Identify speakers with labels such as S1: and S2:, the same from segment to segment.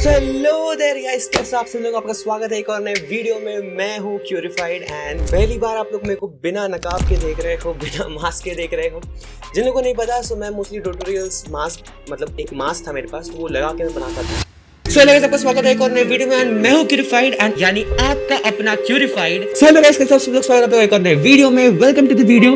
S1: Hello there guys, कैसे आप सब लोग। आपका स्वागत है एक और नए वीडियो में। मैं हूँ क्यूरिफाइड एंड पहली बार आप लोग मेरे को बिना नकाब के देख रहे हो, बिना मास्क के देख रहे हो। जिन लोगों को नहीं पता, सो मैं मोस्टली ट्यूटोरियल्स मास्क मतलब एक मास्क था मेरे पास, तो वो लगा के मैं बनाता था। सो हेलो गाइस, आपका स्वागत है एक और नए वीडियो में। मैं हूँ क्यूरिफाइड एंड यानी आपका अपना क्यूरिफाइड। सो हेलो गाइस, कैसे आप सब लोग, स्वागत है एक और नए वीडियो में। Welcome to the video.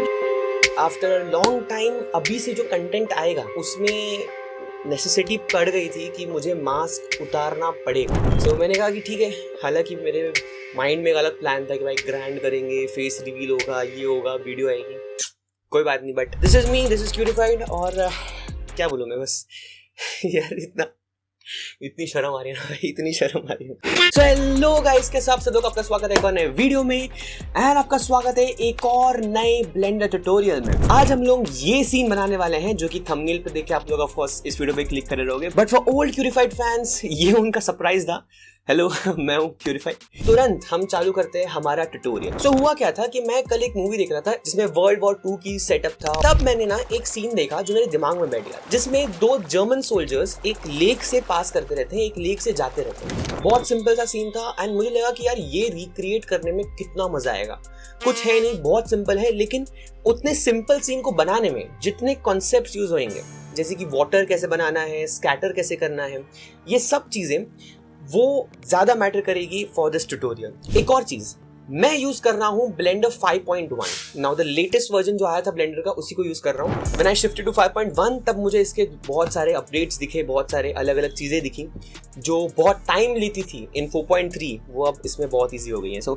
S1: After a long time अभी से जो कंटेंट आएगा उसमें नेसेसिटी पड़ गई थी कि मुझे मास्क उतारना पड़ेगा। सो मैंने कहा कि ठीक है। हालांकि मेरे माइंड में एक अलग प्लान था कि भाई ग्रैंड करेंगे, फेस रिवील होगा, ये होगा, वीडियो आएगी, कोई बात नहीं। But this is me, this is क्यूरिफाइड। और क्या बोलूँ मैं, बस यार इतनी शर्म आ रही है ना भाई, इतनी शर्म आ रही है। सो हेलो गाइस, कैसे आप सब लोग। आपका स्वागत है एक और नए वीडियो में एंड आपका स्वागत है एक और नए ब्लेंडर ट्यूटोरियल में। आज हम लोग ये सीन बनाने वाले हैं जो कि थंबनेल पे देख के आप लोग ऑफ कोर्स इस वीडियो पे क्लिक कर रहोगे, बट फॉर ओल्ड क्यूरिफाइड फैंस ये उनका सरप्राइज था। हेलो मैं हूँ क्यूरिफाइड। तुरंत हम चालू करते हैं हमारा ट्यूटोरियल। सो हुआ क्या था कि मैं कल एक मूवी देख रहा था जिसमें वर्ल्ड वॉर 2 की सेटअप था। तब मैंने ना एक सीन देखा जो मेरे दिमाग में बैठ गया, जिसमें दो जर्मन सोल्जर्स एक लेक से पास करते रहते हैं, एक लेक से जाते रहते हैं। बहुत सिंपल सा सीन था एंड मुझे लगा कि यार ये रिक्रिएट करने में कितना मजा आएगा। कुछ है नहीं, बहुत सिंपल है, लेकिन उतने सिंपल सीन को बनाने में जितने कॉन्सेप्ट्स यूज होंगे, जैसे कि वाटर कैसे बनाना है, स्कैटर कैसे करना है, ये सब चीजें वो ज्यादा मैटर करेगी फॉर दिस ट्यूटोरियल। एक और चीज, मैं यूज कर रहा हूं blender 5.1। Now the latest version जो आया था ब्लेंडर का, उसी को यूज कर रहा हूं। व्हेन आई शिफ्टेड टू 5.1 तब मुझे इसके बहुत सारे अपडेट्स दिखे, बहुत सारे अलग अलग चीजें दिखी जो बहुत टाइम लेती थी इन 4.3, वो अब इसमें बहुत ईजी हो गई है। So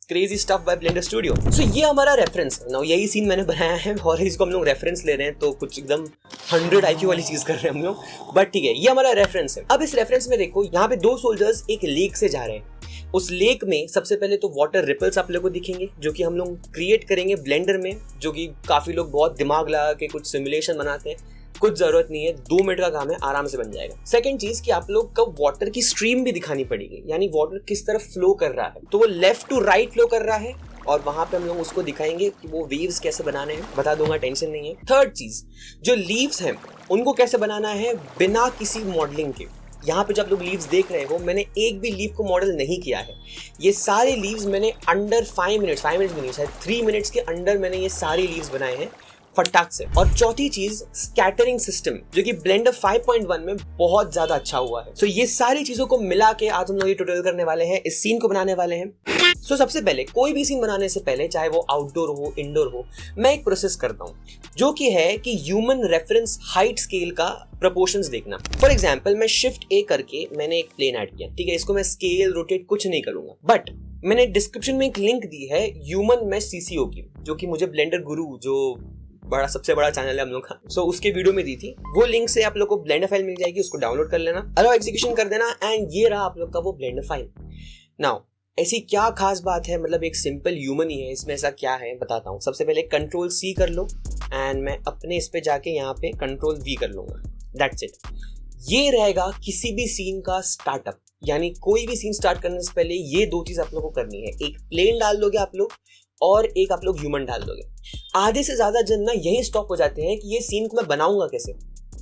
S1: crazy stuff by Blender studio. So ये हमारा रेफरेंस है। नाउ यही सीन मैंने बनाया है और इसको हम लोग रेफरेंस ले रहे हैं, तो कुछ एकदम 100 IQ वाली चीज कर रहे हैं हम लोग, बट ठीक है, ये हमारा रेफरेंस है। अब इस रेफरेंस में देखो, यहाँ पे दो सोल्जर्स एक लेक से जा रहे हैं। उस लेक में सबसे पहले तो वाटर रिपल्स आप लोगों को दिखेंगे, जो कि हम लोग क्रिएट करेंगे ब्लेंडर में, जो कि काफी लोग बहुत दिमाग लगा के कुछ सिमुलेशन बनाते हैं। कुछ जरूरत नहीं है, 2 मिनट का काम है, आराम से बन जाएगा। सेकंड चीज कि आप लोग को वाटर की स्ट्रीम भी दिखानी पड़ेगी, यानी वाटर किस तरफ फ्लो कर रहा है। तो वो लेफ्ट टू राइट फ्लो कर रहा है और वहां पे हम लोग उसको दिखाएंगे कि वो वेव्स कैसे बनाने हैं, बता दूंगा, टेंशन नहीं है। थर्ड चीज, जो लीव्स हैं उनको कैसे बनाना है बिना किसी मॉडलिंग के। यहाँ पे जब लोग लीव्स देख रहे हो, मैंने एक भी लीव को मॉडल नहीं किया है। ये सारे लीव्स मैंने अंडर 5 मिनट्स भी नहीं, शायद 3 मिनट्स के अंडर मैंने ये सारे लीव्स बनाए हैं फटाक से। और चौथी चीज, स्कैटरिंग सिस्टम, जो कि ब्लेंडर 5.1 में बहुत ज्यादा अच्छा हुआ है। सो ये सारी चीजों को मिला के आज हम लोग ये ट्यूटोरियल करने वाले हैं, इस सीन को बनाने वाले हैं। सो सबसे पहले कोई भी सीन बनाने से पहले, चाहे वो आउटडोर हो, इंडोर हो, मैं एक प्रोसेस करता हूँ, जो कि है कि ह्यूमन रेफरेंस हाइट स्केल का प्रोपोर्शंस देखना। फॉर एग्जाम्पल, मैं शिफ्ट ए करके मैंने एक प्लेन ऐड किया, ठीक है। इसको मैं स्केल रोटेट कुछ नहीं करूंगा, बट मैंने डिस्क्रिप्शन में एक लिंक दी है ह्यूमन मैश CCO की, जो कि मुझे ब्लेंडर गुरु, जो सबसे बड़ा चैनल है हम लोग का, सो उसके वीडियो में दी थी। वो लिंक से आप लोग को ब्लेंडर फाइल मिल जाएगी, उसको डाउनलोड कर लेना, अलाउ एग्जीक्यूशन कर देना एंड ये रहा आप लोग का वो ब्लेंडर फाइल। नाउ ऐसी क्या खास बात है, मतलब एक सिंपल ह्यूमन ही है, इसमें ऐसा क्या है बताता हूँ। सबसे पहले Ctrl+C कर लो एंड मैं अपने इस पे जाके यहाँ पे Ctrl+V कर लूंगा, दैट्स इट। ये रहेगा किसी भी सीन का स्टार्टअप, यानी कोई भी सीन स्टार्ट करने से पहले ये दो चीज आप लोग को करनी है। एक प्लेन डाल दोगे आप लोग और एक आप लोग ह्यूमन डाल दोगे। आधे से ज्यादा जन ना यही स्टॉप हो जाते हैं कि ये सीन को मैं बनाऊंगा कैसे,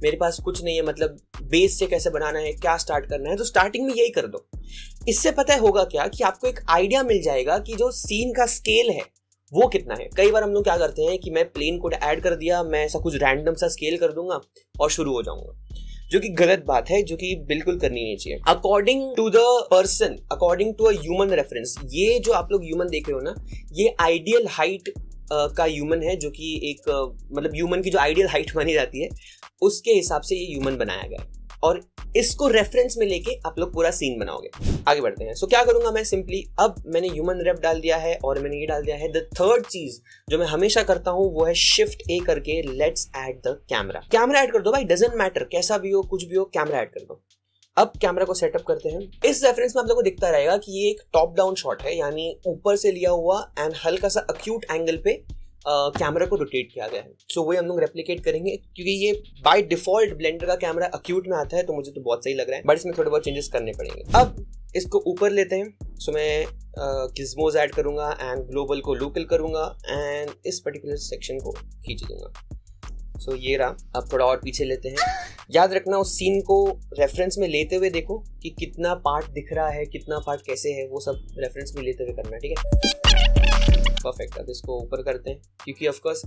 S1: मेरे पास कुछ नहीं है, मतलब बेस से कैसे बनाना है, क्या स्टार्ट करना है। तो स्टार्टिंग में यही कर दो। इससे पता होगा क्या कि आपको एक आइडिया मिल जाएगा कि जो सीन का स्केल है वो कितना है। कई बार हम लोग क्या करते हैं कि मैं प्लेन कोड ऐड कर दिया, मैं ऐसा कुछ रैंडम सा स्केल कर दूंगा और शुरू हो जाऊंगा, जो कि गलत बात है, जो कि बिल्कुल करनी नहीं चाहिए। According to the person, according to a human reference, ये जो आप लोग ह्यूमन देख रहे हो ना, ये आइडियल हाइट का ह्यूमन है, जो कि एक मतलब ह्यूमन की जो आइडियल हाइट मानी जाती है उसके हिसाब से ये ह्यूमन बनाया गया है, और इसको रेफरेंस में लेके आप लोग पूरा सीन बनाओगे। आगे बढ़ते हैं। सो क्या करूंगा मैं, सिंपली अब मैंने ह्यूमन रेफ डाल दिया है और मैंने ये डाल दिया है। द थर्ड चीज जो मैं हमेशा करता हूं वो है शिफ्ट ए करके let's add the camera add कर दो भाई, डजंट मैटर कैसा भी हो, कुछ भी हो, कैमरा ऐड कर दो। अब कैमरा को सेटअप करते हैं। इस रेफरेंस में आप लोगों को दिखता रहेगा कि ये एक टॉप डाउन शॉट है, यानी ऊपर से लिया हुआ एंड हल्का सा अक्यूट एंगल पे कैमरा को रोटेट किया गया है। सो वही हम लोग रेप्लिकेट करेंगे, क्योंकि ये बाय डिफॉल्ट ब्लेंडर का कैमरा अक्यूट में आता है, तो मुझे तो बहुत सही लग रहा है, बट इसमें थोड़े बहुत चेंजेस करने पड़ेंगे। अब इसको ऊपर लेते हैं। सो मैं गिज़मोज ऐड करूंगा एंड ग्लोबल को लोकल करूंगा एंड इस पर्टिकुलर सेक्शन को खींच दूंगा। सो ये रहा। अब थोड़ा और पीछे लेते हैं। याद रखना उस सीन को रेफरेंस में लेते हुए देखो कि कितना पार्ट दिख रहा है, कितना पार्ट कैसे है, वो सब रेफरेंस में लेते हुए करना है, ठीक है। परफेक्ट। अब इसको ऊपर करते हैं क्योंकि ऑफ कोर्स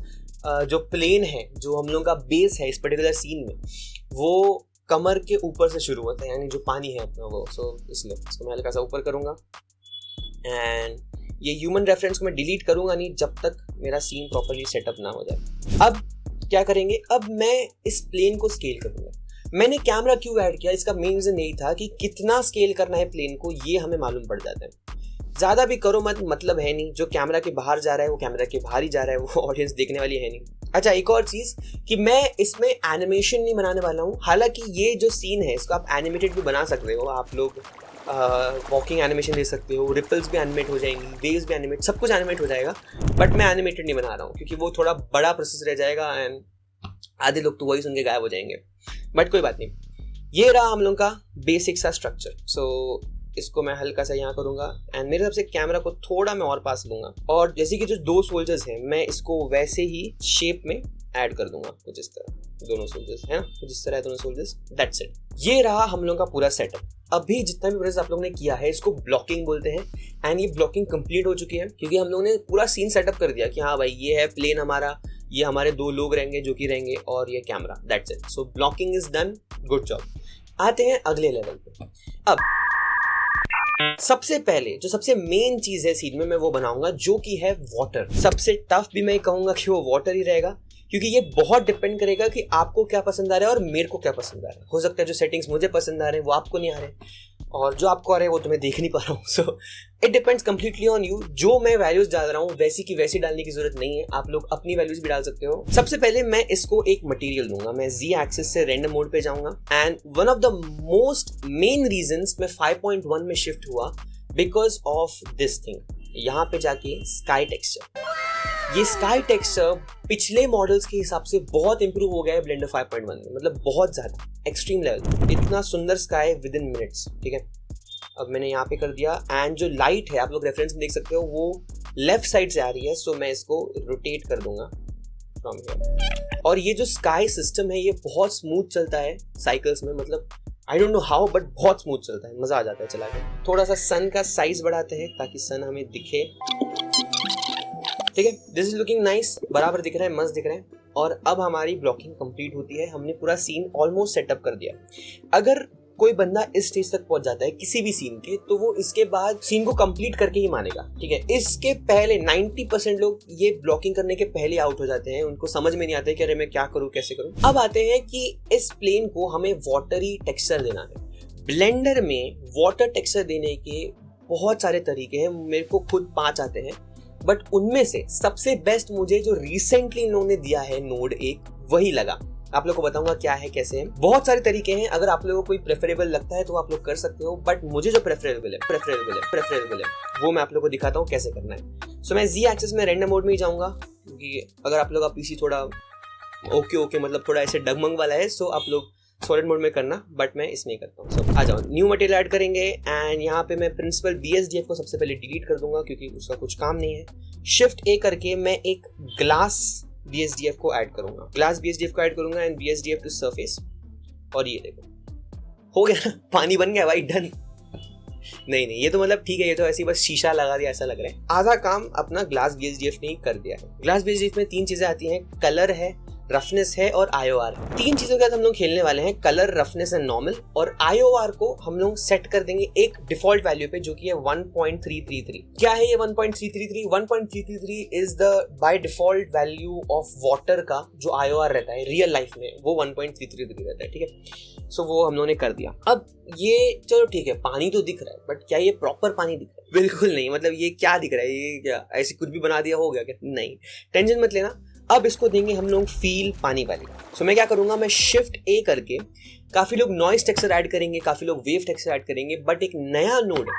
S1: जो प्लेन है, जो हम लोगों का बेस है इस पर्टिकुलर सीन में, वो कमर के ऊपर से शुरू होता है, यानी जो पानी है अपना वो। सो इसलिए इसको मैं हल्का सा ऊपर करूँगा एंड ये ह्यूमन रेफरेंस को मैं डिलीट करूँगा नहीं जब तक मेरा सीन प्रॉपर्ली सेटअप ना हो जाए। अब क्या करेंगे, अब मैं इस प्लेन को स्केल करूँगा। मैंने कैमरा क्यों ऐड किया, इसका मेन रीज़न यही था कि कितना स्केल करना है प्लेन को, ये हमें मालूम पड़ जाता है। ज़्यादा भी करो मत, मतलब है नहीं। जो कैमरा के बाहर जा रहा है वो कैमरा के बाहर ही जा रहा है, वो ऑडियंस देखने वाली है नहीं। अच्छा, एक और चीज़ कि मैं इसमें एनिमेशन नहीं बनाने वाला हूँ। हालांकि ये जो सीन है इसको आप एनिमेटेड भी बना सकते हो। आप लोग वॉकिंग एनिमेशन दे सकते हो, रिपल्स भी एनिमेट हो जाएंगी, वेव्स भी एनिमेट, सब कुछ एनिमेट हो जाएगा। बट मैं एनिमेटेड नहीं बना रहा हूँ क्योंकि वो थोड़ा बड़ा प्रोसेस रह जाएगा एंड आधे लोग तो वही सुन के गायब हो जाएंगे। बट कोई बात नहीं, ये रहा हम लोग का बेसिक सा स्ट्रक्चर। सो इसको मैं हल्का सा यहाँ करूँगा एंड मेरे तरफ से कैमरा को थोड़ा मैं और पास लूँगा और जैसे कि जो दो सोल्जर्स हैं मैं इसको वैसे ही शेप में ऐड कर दूंगा कुछ इस तरह। दोनों सोल्जर्स है ना, कुछ इस तरह है दोनों सोल्जर्स। That's it. ये रहा हम लोगों का पूरा सेटअप। अभी जितना भी प्रोसेस आप लोगों ने किया है इसको ब्लॉकिंग बोलते हैं एंड ये ब्लॉकिंग कंप्लीट हो चुकी है क्योंकि हम लोगों ने पूरा सीन सेटअप कर दिया कि हाँ भाई ये है प्लेन हमारा, ये हमारे दो लोग रहेंगे जो कि रहेंगे और ये camera. That's it. So blocking is done, good job. आते हैं अगले लेवल पे। अब सबसे पहले जो सबसे मेन चीज है सीन में मैं वो बनाऊंगा जो कि है वाटर। सबसे टफ भी मैं कहूंगा कि वो वाटर ही रहेगा क्योंकि ये बहुत डिपेंड करेगा कि आपको क्या पसंद आ रहा है और मेरे को क्या पसंद आ रहा है। हो सकता है जो सेटिंग्स मुझे पसंद आ रहे हैं वो आपको नहीं आ रहे और जो आपको आ रहे हैं वो तो मैं देख नहीं पा रहा हूँ। So it depends completely on you. जो मैं वैल्यूज डाल रहा हूँ वैसी की वैसी डालने की जरूरत नहीं है, आप लोग अपनी वैल्यूज भी डाल सकते हो। सबसे पहले मैं इसको एक मटेरियल दूंगा। मैं जी एक्सिस से रेंडम मोड पे जाऊंगा and one of the most main reasons मैं 5.1 में शिफ्ट हुआ बिकॉज ऑफ दिस थिंग। यहाँ पे जाके स्काई टेक्सचर, ये स्काई टेक्सचर पिछले मॉडल्स के हिसाब से बहुत इंप्रूव हो गया है ब्लेंडर 5.1 में, मतलब बहुत ज्यादा एक्सट्रीम लेवल। इतना सुंदर स्काई विद इन मिनट्स, ठीक है। अब मैंने यहाँ पे कर दिया एंड जो लाइट है आप लोग रेफरेंस में देख सकते हो वो लेफ्ट साइड से आ रही है। सो मैं इसको रोटेट कर दूंगा फ्रॉम हियर। और ये जो स्काई सिस्टम है ये बहुत स्मूथ चलता है साइकिल्स में, मतलब I don't know how but बहुत स्मूथ चलता है, मजा आ जाता है चला के। थोड़ा सा सन का साइज बढ़ाते हैं ताकि सन हमें दिखे, ठीक है। दिस इज लुकिंग नाइस, बराबर दिख रहा है, मस्त दिख रहा है। और अब हमारी ब्लॉकिंग कंप्लीट होती है, हमने पूरा सीन ऑलमोस्ट सेटअप कर दिया। अगर कोई बंदा इस स्टेज तक पहुंच जाता है किसी भी सीन के तो वो इसके बाद सीन को कंप्लीट करके ही मानेगा, ठीक है। इसके पहले 90% लोग ये ब्लॉकिंग करने के पहले आउट हो जाते हैं, उनको समझ में नहीं आता है कि अरे मैं क्या करूं कैसे करूं। अब आते हैं कि इस प्लेन को हमें वाटरी टेक्सचर देना है। ब्लेंडर में वाटर टेक्सचर देने के बहुत सारे तरीके हैं, मेरे को खुद 5 आते हैं बट उनमें से सबसे बेस्ट मुझे जो रिसेंटली इन्होंने दिया है नोड 1 वही लगा। आप लोग को बताऊंगा क्या है कैसे है। बहुत सारे तरीके हैं, अगर आप लोगों को कोई प्रेफरेबल लगता है तो आप लोग कर सकते हो बट मुझे जो प्रेफरेबल है वो मैं आप लोगों को दिखाता हूँ कैसे करना है। सो मैं जी एक्सिस में रैंडम मोड में ही जाऊंगा क्योंकि अगर आप लोग का पीसी थोड़ा ओके मतलब थोड़ा ऐसे डगमग वाला है सो आप लोग सॉलिड मोड में करना, बट मैं इसमें ही करता हूँ। सो आ जाओ, न्यू मटेरियल ऐड करेंगे एंड यहाँ पे मैं प्रिंसिपल BSDF को सबसे पहले डिलीट कर दूंगा क्योंकि उसका कुछ काम नहीं है। शिफ्ट A करके मैं एक ग्लास BSDF को ऐड करूंगा, ग्लास BSDF को ऐड करूंगा एंड BSDF टू सरफेस। और ये देखो हो गया ना, पानी बन गया भाई, डन। नहीं ये तो मतलब ठीक है, ये तो ऐसे ही बस शीशा लगा दिया ऐसा लग रहा है। आधा काम अपना ग्लास BSDF ने ही कर दिया है। ग्लास BSDF में 3 चीजें आती हैं, कलर है, रफनेस है और IOR है। 3 चीजों के साथ हम लोग खेलने वाले हैं, कलर, रफनेस एंड नॉर्मल। और IOR को हम लोग सेट कर देंगे एक डिफॉल्ट वैल्यू पे जो कि है 1.333। क्या है ये 1.333? 1.333 is the by default value of water का जो IOR रहता है रियल लाइफ में, वो 1.333 रहता है, ठीक है। सो वो हम लोगों ने कर दिया। अब ये चलो ठीक है, पानी तो दिख रहा है बट क्या ये प्रॉपर पानी दिख रहा है? बिल्कुल नहीं, मतलब ये क्या दिख रहा है, ये क्या ऐसे कुछ भी बना दिया हो गया क्या? नहीं, टेंशन मत लेना। अब इसको देंगे हम लोग फील पानी वाली। सो मैं क्या करूंगा, मैं शिफ्ट A करके, काफी लोग नॉइस टेक्सचर ऐड करेंगे, काफी लोग वेव टेक्सचर ऐड करेंगे, बट एक नया नोड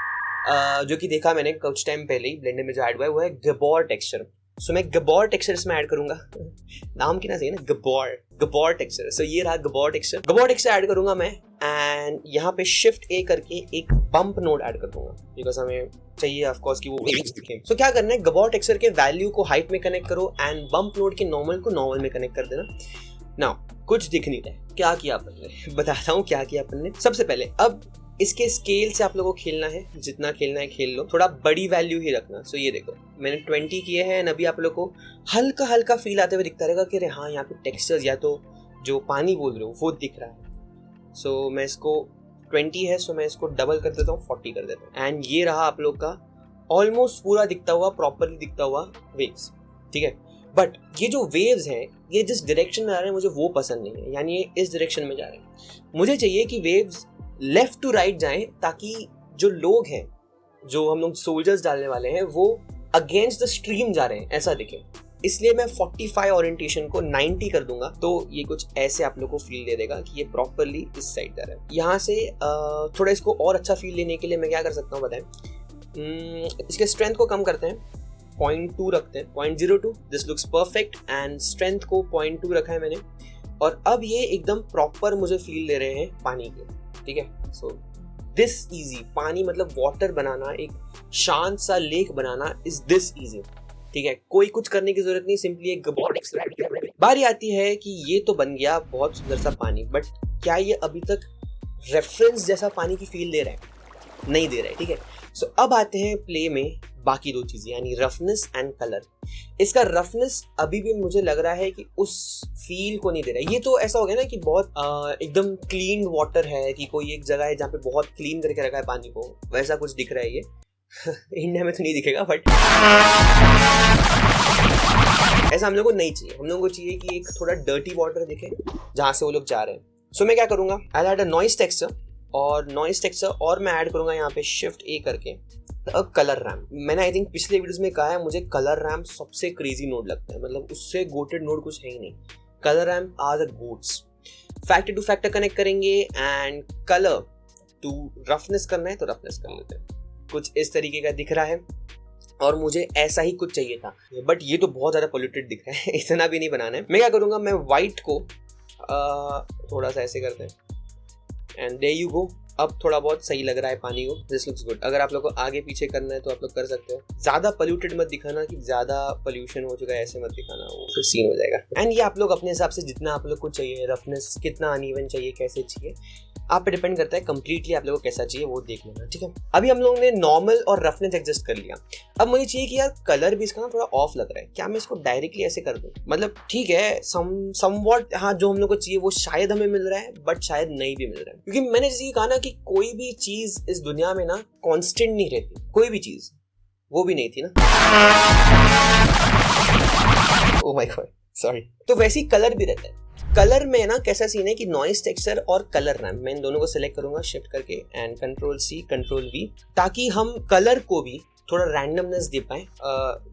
S1: जो कि देखा मैंने कुछ टाइम पहले ही ब्लेंडर में जो ऐड हुआ है वो है गबोर टेक्सचर। सो मैं गबोर टेक्सचर इसमें ऐड करूंगा। नाम कितना सही है ना, गबोर टेक्सचर। सो ये रहा गबोर टेक्सचर ऐड करूंगा मैं एंड यहाँ पे शिफ्ट A करके एक बम्प नोड ऐड कर दूंगा बिकॉज हमें चाहिए ऑफ कोर्स कि वो वेव्स दिखे। सो क्या करना है, गबोर टेक्सचर के वैल्यू को हाइट में कनेक्ट करो एंड बम्प नोड के नॉर्मल को नॉर्मल में कनेक्ट कर देना। नाउ कुछ दिख नहीं रहा है, क्या किया अपन ने बताता हूँ क्या किया अपन ने। सबसे पहले अब इसके स्केल से आप लोगों को खेलना है, जितना खेलना है खेल लो, थोड़ा बड़ी वैल्यू ही रखना। सो ये देखो मैंने 20 किए हैं, अभी आप लोग को हल्का हल्का फील आते हुए दिखता रहेगा कि अरे हाँ यहाँ पे टेक्सचर्स या तो जो पानी बोल रहे हो वो दिख रहा है। सो मैं इसको 20 है, सो मैं इसको डबल कर देता हूँ, 40 कर देता हूँ। एंड ये रहा आप लोग का ऑलमोस्ट पूरा दिखता हुआ, प्रॉपरली दिखता हुआ वेव्स, ठीक है। बट ये जो वेव्स हैं ये जिस डायरेक्शन में आ रहे हैं मुझे वो पसंद नहीं है, यानी ये इस डायरेक्शन में जा रहे हैं। मुझे चाहिए कि वेव्स लेफ्ट टू राइट जाएं, ताकि जो लोग हैं, जो हम लोग सोल्जर्स डालने वाले हैं, वो अगेंस्ट द स्ट्रीम जा रहे हैं ऐसा दिखे। इसलिए मैं 45 ओरिएंटेशन को 90 कर दूंगा, तो ये कुछ ऐसे आप लोग को फील दे देगा कि ये प्रॉपरली इस साइड जा रहा है। यहाँ से थोड़ा इसको और अच्छा फील लेने के लिए मैं क्या कर सकता हूँ बताएं, इसके स्ट्रेंथ को कम करते हैं, 0.2 रखते हैं, 0.02। This looks perfect and strength को 0.2 रखा है मैंने। और अब ये एकदम प्रॉपर मुझे फील दे रहे हैं पानी के, ठीक है। सो दिस इजी, पानी मतलब वाटर बनाना, एक शांत सा lake banana is this easy, ठीक है। कोई कुछ करने की जरूरत नहीं, सिंपली एक बारी आती है कि ये तो बन गया बहुत सुंदर सा पानी, बट क्या ये अभी तक रेफरेंस जैसा पानी की फील दे रहा है? नहीं दे रहा है, ठीक है। सो अब आते हैं प्ले में बाकी दो चीजें, यानी रफनेस एंड कलर। इसका रफनेस अभी भी मुझे लग रहा है कि उस फील को नहीं दे रहा है। ये तो ऐसा हो गया ना कि बहुत एकदम क्लीन वाटर है, कि कोई एक जगह है जहाँ पे बहुत क्लीन करके रखा है पानी को, वैसा कुछ दिख रहा है ये इंडिया में तो नहीं दिखेगा, बट ऐसा हम लोग को नहीं चाहिए। हम लोगों को चाहिए कि एक थोड़ा डर्टी वाटर दिखे जहाँ से वो लोग जा रहे हैं। सो मैं क्या करूंगा, I add a noise texture, और नॉइस टेक्सचर और मैं ऐड करूंगा यहाँ पे शिफ्ट ए करके कलर रैम्प। मैंने आई थिंक पिछले वीडियोस में कहा है, मुझे कलर रैम्प सबसे क्रेजी नोड लगता है, मतलब उससे गोटेड नोड कुछ है ही नहीं। Colour ramp are the goats. Factor to factor connect करेंगे एंड कलर टू रफनेस करना है तो रफनेस कर लेते हैं। कुछ इस तरीके का दिख रहा है और मुझे ऐसा ही कुछ चाहिए था, बट ये तो बहुत ज्यादा पोल्यूटेड दिख रहा है इतना भी नहीं बनाना है। मैं क्या करूंगा, मैं व्हाइट को थोड़ा सा ऐसे करते हैं एंड देयर यू गो। अब थोड़ा बहुत सही लग रहा है पानी को, दिस लुक्स गुड। अगर आप लोग को आगे पीछे करना है तो आप लोग कर सकते हो। ज्यादा पोल्यूटेड मत दिखाना कि ज्यादा पोल्यूशन हो चुका है, ऐसे मत दिखाना, वो फिर सीन हो जाएगा। एंड ये आप लोग अपने हिसाब से जितना आप लोग को चाहिए, रफनेस कितना अनइवन चाहिए, कैसे चाहिए, आप पे डिपेंड करता है कंप्लीटली आप लोगों को कैसा चाहिए वो देख लेना, ठीक है। अभी हम लोगों ने नॉर्मल और रफनेस एडजस्ट कर लिया। अब मुझे चाहिए कि यार कलर भी इसका ना थोड़ा ऑफ लग रहा है, क्या मैं इसको डायरेक्टली ऐसे कर दूं? मतलब ठीक है, समवॉट हाँ जो हम लोग को चाहिए वो शायद हमें मिल रहा है, बट शायद नहीं भी मिल रहा है, क्योंकि मैंने जैसे कहा ना कि कोई भी चीज इस दुनिया में ना कांस्टेंट नहीं रहती, कोई भी चीज, वो भी नहीं थी ना। Oh my God, sorry. तो वैसे ही कलर भी रहता है। कलर में ना कैसा सीन है कि नॉइस टेक्सचर और कलर रैम्प, मैं इन दोनों को सिलेक्ट करूंगा शिफ्ट करके and control C control V, ताकि हम कलर को भी थोड़ा रैंडमनेस दे पाए,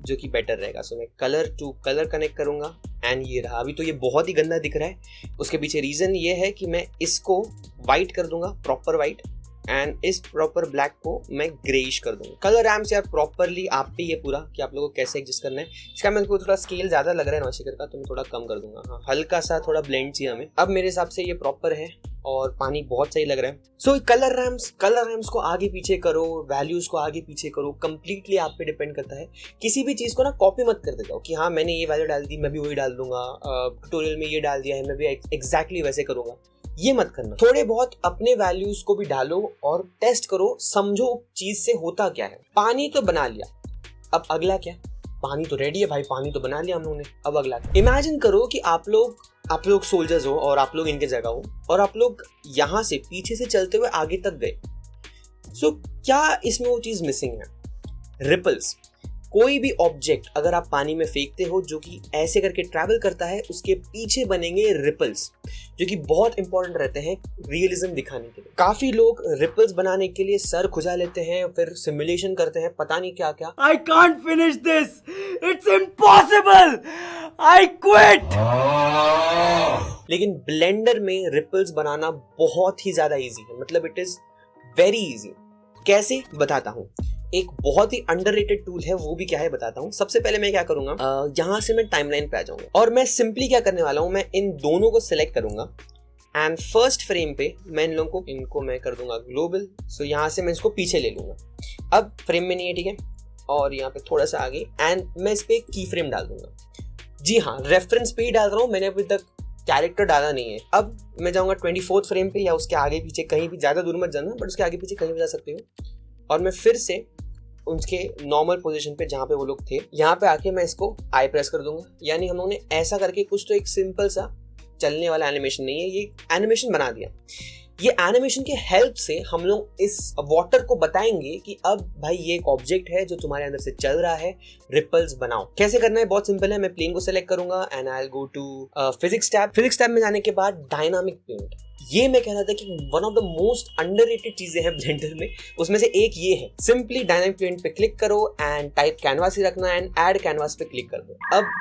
S1: जो कि बेटर रहेगा। सो मैं कलर टू कलर कनेक्ट करूंगा एंड ये रहा। अभी तो ये बहुत ही गंदा दिख रहा है, उसके पीछे रीजन ये है कि मैं इसको व्हाइट कर दूंगा, प्रॉपर व्हाइट, एंड इस प्रॉपर ब्लैक को मैं ग्रेइश कर दूंगा। कलर रैम्प यार प्रॉपरली आप पे ये पूरा कि आप लोगों को कैसे एडजस्ट करना है। इसका मेरे को थोड़ा स्केल ज्यादा लग रहा है नॉइसिकर का, तो मैं थोड़ा कम कर दूंगा। हाँ, हल्का सा थोड़ा ब्लेंड चाहिए हमें। अब मेरे हिसाब से ये प्रॉपर है और पानी बहुत सही लग रहा है। सो कलर रैम्प्स को आगे पीछे करो, वैल्यूज को आगे पीछे करो, कंप्लीटली आप पे डिपेंड करता है। किसी भी चीज को ना कॉपी मत कर देता हो कि हाँ मैंने ये वैल्यू डाल दी मैं भी वही डाल दूंगा, ट्यूटोरियल में ये डाल दिया है मैं भी एग्जैक्टली वैसे करूंगा, ये मत करना। थोड़े बहुत अपने वैल्यूज को भी डालो और टेस्ट करो, समझो चीज से होता क्या है। पानी तो बना लिया, अब अगला क्या? पानी तो रेडी है भाई, पानी तो बना लिया हम लोगों ने, अब अगला क्या? इमेजिन करो कि आप लोग सोल्जर्स हो और आप लोग इनके जगह हो और आप लोग यहाँ से पीछे से चलते हुए आगे तक गए। सो क्या इसमें वो चीज मिसिंग है? रिपल्स। कोई भी ऑब्जेक्ट अगर आप पानी में फेंकते हो जो कि ऐसे करके ट्रैवल करता है, उसके पीछे बनेंगे रिपल्स, जो कि बहुत इंपॉर्टेंट रहते हैं रियलिज्म दिखाने के लिए। काफी लोग रिपल्स बनाने के लिए सर खुजा लेते हैं, फिर सिमुलेशन करते हैं, पता नहीं क्या क्या।
S2: I can't finish this. It's impossible. I quit.
S1: लेकिन ब्लेंडर में रिपल्स बनाना बहुत ही ज्यादा इजी है, मतलब इट इज वेरी इजी। कैसे बताता हूँ। एक बहुत ही अंडररेटेड टूल है, वो भी क्या है बताता हूँ। सबसे पहले मैं क्या करूंगा, यहाँ से मैं टाइमलाइन पे आ जाऊंगा और मैं सिंपली क्या करने वाला हूँ, मैं इन दोनों को सिलेक्ट करूंगा एंड फर्स्ट फ्रेम पे मैं इनको मैं कर दूंगा ग्लोबल। सो यहाँ से मैं इसको पीछे ले लूंगा, अब फ्रेम में नहीं है, ठीक है, और यहाँ पे थोड़ा सा आगे एंड मैं इस पे की फ्रेम डाल दूंगा। जी हाँ, रेफरेंस पे ही डाल रहा हूँ, मैंने अभी तक कैरेक्टर डाला नहीं है। अब मैं जाऊंगा 24th फ्रेम पे या उसके आगे पीछे कहीं भी, ज़्यादा दूर मत जाना, बट उसके आगे पीछे कहीं भी जा सकते हो। और मैं फिर से उनके नॉर्मल पोजीशन पे जहाँ पे वो लोग थे, यहाँ पे आके मैं इसको आई प्रेस कर दूंगा। यानी हम लोगों ने ऐसा करके कुछ तो एक सिंपल सा चलने वाला एनिमेशन नहीं है, ये एनिमेशन बना दिया। ये एनिमेशन के हेल्प से हम लोग इस वाटर को बताएंगे कि अब भाई ये एक ऑब्जेक्ट है जो तुम्हारे अंदर से चल रहा है, रिपल्स बनाओ। कैसे करना है, बहुत सिंपल है। मैं प्लेन को सेलेक्ट करूंगा and I will go to physics tab. Physics tab में जाने के बाद डायनामिक पेंट, ये मैं कह रहा था कि one of the most underrated चीजें हैं ब्लेंडर में, उसमें से एक ये है। सिंपली डायनामिक पेंट पे क्लिक करो एंड टाइप कैनवास ही रखना एंड ऐड कैनवास पे क्लिक कर दो। अब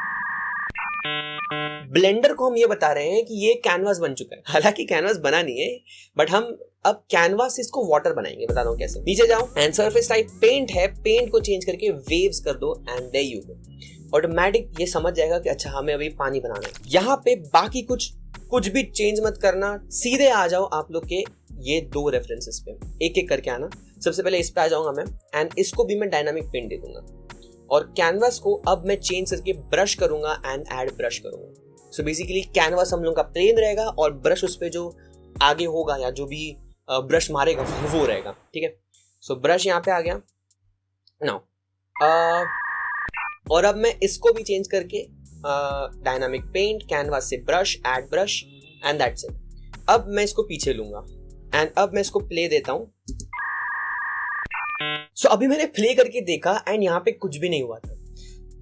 S1: ब्लेंडर को हम ये बता रहे हैं कि ये कैनवास बन चुका है। हालांकि कैनवास बना नहीं है, बट हम अब कैनवास इसको वाटर बनाएंगे। बता दो कैसे। नीचे जाओ एंड सरफेस टाइप पेंट है, पेंट को चेंज करके वेव्स कर दो and there you go. Automatic ये समझ जाएगा कि अच्छा हमें अभी पानी बनाना है। यहाँ पे बाकी कुछ भी चेंज मत करना, सीधे आ जाओ आप लोग के ये 2 रेफरेंसेस पे, एक एक करके आना। सबसे पहले इस पे आ जाऊंगा मैं एंड इसको भी मैं डायनामिक पेंट दे दूंगा और कैनवास को अब मैं चेंज करके ब्रश करूंगा एंड ऐड ब्रश करूंगा। सो बेसिकली कैनवास हम लोग का प्लेन रहेगा और ब्रश उस पे जो आगे होगा या जो भी ब्रश मारेगा वो रहेगा। ठीक है, सो ब्रश यहाँ पे आ गया नाउ। और अब मैं इसको भी चेंज करके डायनामिक पेंट, कैनवास से brush, add brush and that's it. अब मैं इसको पीछे लूंगा एंड अब मैं इसको प्ले देता हूं। सो अभी मैंने प्ले करके देखा एंड यहाँ पे कुछ भी नहीं हुआ था।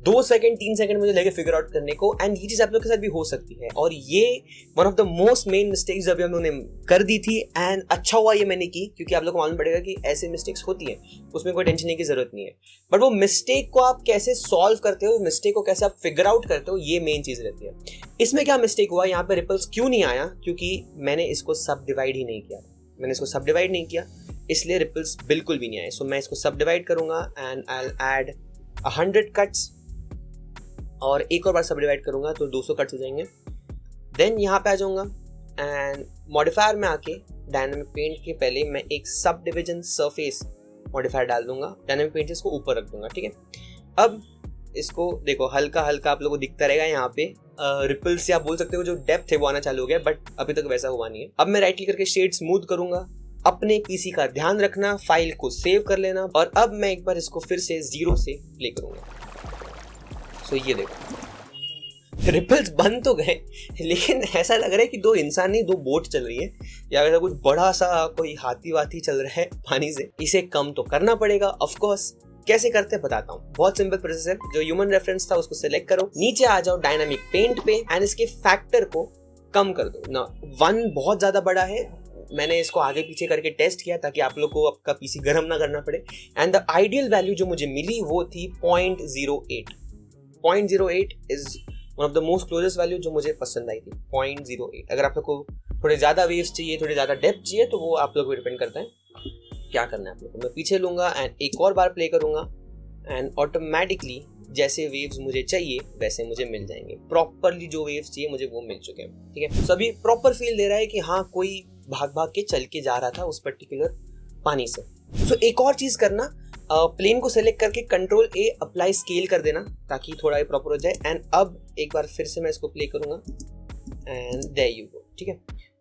S1: 2 सेकंड 3 सेकंड मुझे लगे फिगर आउट करने को, एंड ये चीज आप लोग के साथ भी हो सकती है। और ये one of the most main mistakes अभी हम लोगों ने कर दी थी एंड अच्छा हुआ ये मैंने की, क्योंकि आप लोग को मालूम पड़ेगा कि ऐसे मिस्टेक्स होती है, उसमें कोई टेंशन की जरूरत नहीं है। बट वो मिस्टेक को आप कैसे सॉल्व करते हो, मिस्टेक को कैसे आप फिगर आउट करते हो, ये मेन चीज रहती है। इसमें क्या मिस्टेक हुआ, यहाँ पे रिपल्स क्यों नहीं आया, क्योंकि मैंने इसको सब डिवाइड ही नहीं किया। मैंने इसको सब डिवाइड नहीं किया, इसलिए रिपल्स बिल्कुल भी नहीं आए। सो मैं इसको सब डिवाइड करूंगा and I will add 100 cuts और एक और बार सब डिवाइड करूंगा तो 200 कट्स हो जाएंगे। देन यहाँ पे आ जाऊंगा एंड मॉडिफायर में आके डायनामिक पेंट के पहले मैं एक सब डिविजन सरफेस मॉडिफायर डाल दूंगा। डायनामिक पेंट इसको ऊपर रख दूंगा। ठीक है, अब इसको देखो हल्का हल्का आप लोगों को दिखता रहेगा यहाँ पे रिपल्स, या आप बोल सकते हो जो डेप्थ है वो आना चालू हो गया, बट अभी तक वैसा हुआ नहीं है। अब मैं राइट क्लिक करके शेड स्मूथ करूंगा। अपने पीसी का ध्यान रखना, फाइल को सेव कर लेना। और अब मैं एक बार इसको फिर से 0 से प्ले करूंगा। सो ये देखो रिपल्स बन तो गए, लेकिन ऐसा लग रहा है कि 2 इंसान नहीं 2 बोट चल रही है, या ऐसा कुछ बड़ा सा कोई हाथी वाथी चल रहा है पानी से। इसे कम तो करना पड़ेगा ऑफ कोर्स। कैसे करते हैं बताता हूँ, बहुत सिंपल प्रोसेस है। जो ह्यूमन रेफरेंस था उसको सिलेक्ट करो, नीचे आ जाओ डायनामिक पेंट पे एंड इसके फैक्टर को कम कर दो ना। 1 बहुत ज्यादा बड़ा है, मैंने इसको आगे पीछे करके टेस्ट किया ताकि आप लोग को आपका पीसी गर्म ना करना पड़े। एंड द आइडियल वैल्यू जो मुझे मिली वो थी 0.08। 0.08 is one of the most closest value जो मुझे पसंद आई थी, 0.08। अगर आप लोग को थोड़े ज्यादा वेव्स चाहिए, थोड़े ज्यादा डेप्थ चाहिए, तो वो आप लोग को डिपेंड करता है क्या करना है आप लोग को। मैं पीछे लूंगा एंड एक और बार प्ले करूंगा एंड ऑटोमेटिकली जैसे वेव्स मुझे चाहिए वैसे मुझे मिल जाएंगे। प्रॉपरली जो वेव्स चाहिए मुझे वो मिल चुके हैं। ठीक है, सभी प्रॉपर फील दे रहा है कि हाँ कोई भाग भाग के चल के जा रहा था उस पर्टिकुलर पानी से। सो एक और चीज करना, प्लेन को सेलेक्ट करके कंट्रोल A अप्लाई स्केल कर देना ताकि थोड़ा ये प्रॉपर हो जाए। एंड अब एक बार फिर से मैं इसको प्ले करूंगा एंड देयर यू गो। ठीक है,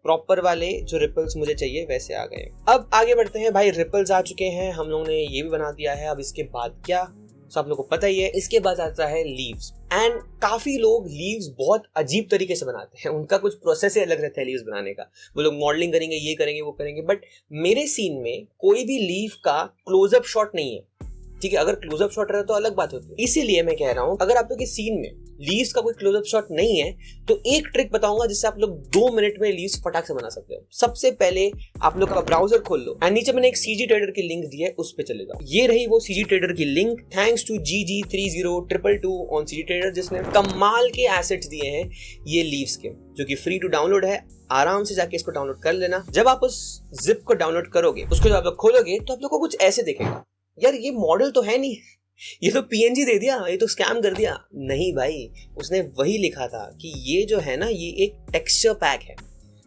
S1: प्रॉपर वाले जो रिपल्स मुझे चाहिए वैसे आ गए। अब आगे बढ़ते हैं भाई, रिपल्स आ चुके हैं, हम लोगों ने ये भी बना दिया है। अब इसके बाद क्या, सब लोगों को पता ही है। इसके बाद आता है लीव्स, एंड काफी लोग लीव्स बहुत अजीब तरीके से बनाते हैं, उनका कुछ प्रोसेस ही अलग रहता है लीव्स बनाने का। वो लोग मॉडलिंग करेंगे, ये करेंगे, वो करेंगे, बट मेरे सीन में कोई भी लीव का क्लोजअप शॉट नहीं है। ठीक है, अगर क्लोजअप शॉट रहे तो अलग बात होती है। इसीलिए मैं कह रहा हूं अगर आप लोग के सीन में लीव्स का कोई क्लोजअप शॉट नहीं है तो एक ट्रिक बताऊंगा जिससे आप लोग 2 मिनट में लीव्स फटाक से बना सकते हो। सबसे पहले आप लोग का ब्राउजर खोल लो एंड नीचे मैंने एक CG ट्रेडर की लिंक दी है, उस पे चले जाओ। ये रही वो CG ट्रेडर की link, thanks to GG30222 on CG trader, जिसने कमाल के एसेट्स दिए हैं ये लीव्स के, जो कि फ्री टू डाउनलोड है। आराम से जाके इसको डाउनलोड कर लेना। जब आप उस जिप को डाउनलोड करोगे, उसको जब आप लोग खोलोगे तो आप लोग को कुछ ऐसे दिखेगा, यार ये मॉडल तो है नहीं, ये तो PNG दे दिया, ये तो स्कैम कर दिया। नहीं भाई, उसने वही लिखा था कि ये जो है ना ये एक टेक्सचर पैक है।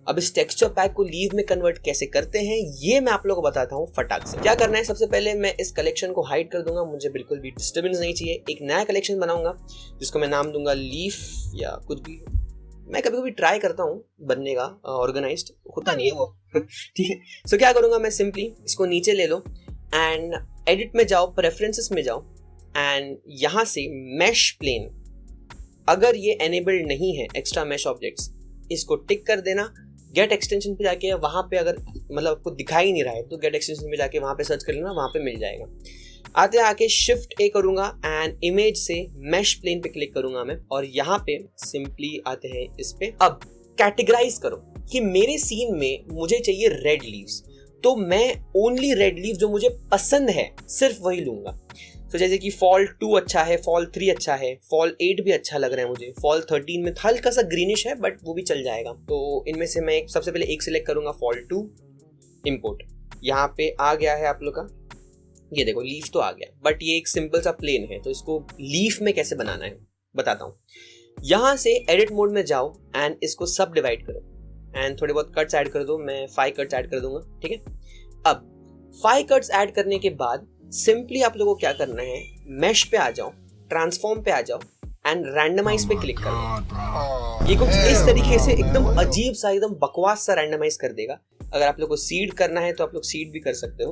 S1: अब इस टेक्सचर पैक को लीव में कन्वर्ट कैसे करते हैं ये मैं आप लोगों को बताता हूँ फटाक से। क्या करना है, सबसे पहले मैं इस कलेक्शन को हाइड कर दूंगा, मुझे बिल्कुल भी डिस्टर्बेंस नहीं चाहिए। एक नया कलेक्शन बनाऊंगा जिसको मैं नाम दूंगा लीफ या कुछ भी, मैं कभी कभी ट्राई करता हूँ बनने का ऑर्गेनाइज्ड, होता नहीं है वो ठीक है। सो क्या करूँगा मैं, सिंपली इसको नीचे ले लो एंड एडिट में जाओ, प्रेफरेंसेस में जाओ एंड यहाँ से मैश प्लेन, अगर ये एनेबल्ड नहीं है एक्स्ट्रा मैश ऑब्जेक्ट्स, इसको टिक कर देना। गेट एक्सटेंशन पे जाके वहाँ पे अगर मतलब आपको दिखाई नहीं रहा है तो गेट एक्सटेंशन पे जाके वहाँ पे सर्च कर लेना, वहाँ पे मिल जाएगा। आते आके शिफ्ट ए करूँगा एंड इमेज से मैश प्लेन पे क्लिक करूँगा मैं, और यहाँ पे सिंपली आते हैं इस पे। अब कैटेगराइज करो कि मेरे सीन में मुझे चाहिए रेड लीव्स, तो मैं ओनली रेड लीव जो मुझे पसंद है सिर्फ वही लूँगा। तो जैसे कि फॉल 2 अच्छा है, फॉल 3 अच्छा है, फॉल 8 भी अच्छा लग रहा है मुझे, फॉल 13 में हल्का सा ग्रीनिश है बट वो भी चल जाएगा। तो इनमें से मैं सबसे पहले एक सिलेक्ट करूंगा, फॉल 2, इंपोर्ट। यहाँ पे आ गया है आप लोग का, ये देखो लीफ तो आ गया, बट ये एक सिंपल सा प्लेन है, तो इसको लीफ में कैसे बनाना है बताता हूँ। यहाँ से एडिट मोड में जाओ एंड इसको सब डिवाइड करो एंड थोड़े बहुत कट्स ऐड कर दो, मैं 5 कट्स ऐड कर दूंगा, ठीक है। अब 5 कट्स ऐड करने के बाद सिंपली आप लोगों को क्या करना है, मैश पे आ जाओ, ट्रांसफॉर्म पे आ जाओ एंड रैंडमाइज पे क्लिक करो। ये कुछ इस तरीके से एकदम अजीब सा, एकदम बकवास सा रैंडमाइज कर देगा। अगर आप लोग को सीड करना है तो आप लोग सीड भी कर सकते हो,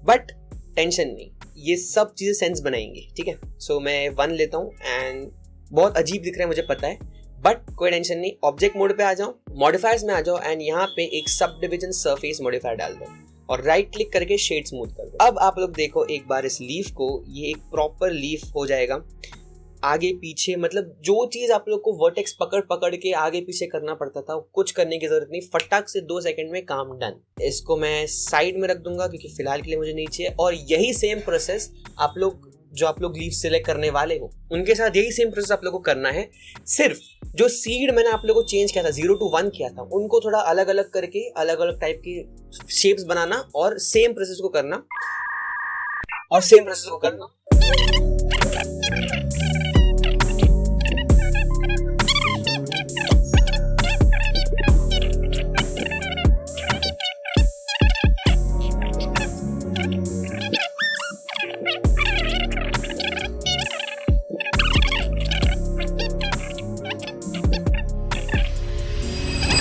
S1: बट टेंशन नहीं, ये सब चीजें सेंस बनाएंगी, ठीक है। सो मैं 1 लेता हूँ एंड बहुत अजीब दिख रहा है मुझे पता है, बट कोई टेंशन नहीं। ऑब्जेक्ट मोड पे आ जाओ, मॉडिफायर्स में आ जाओ एंड यहाँ पे एक सब डिविजन सरफेस मॉडिफायर डाल दो और राइट क्लिक करके शेड स्मूथ कर दो। अब आप लोग देखो एक बार इस लीफ को, ये एक प्रॉपर लीफ हो जाएगा। आगे पीछे मतलब जो चीज आप लोग को वर्टेक्स पकड़ के आगे पीछे करना पड़ता था, कुछ करने की जरूरत नहीं, फटाक से 2 सेकंड में काम डन। इसको मैं साइड में रख दूंगा क्योंकि फिलहाल के लिए मुझे नहीं चाहिए। और यही सेम प्रोसेस आप लोग लीफ सिलेक्ट करने वाले हो उनके साथ यही सेम प्रोसेस आप लोग को करना है। सिर्फ जो सीड मैंने आप लोगों को चेंज किया था, 0 to 1 किया था, उनको थोड़ा अलग अलग करके अलग अलग टाइप की शेप्स बनाना और सेम प्रोसेस को करना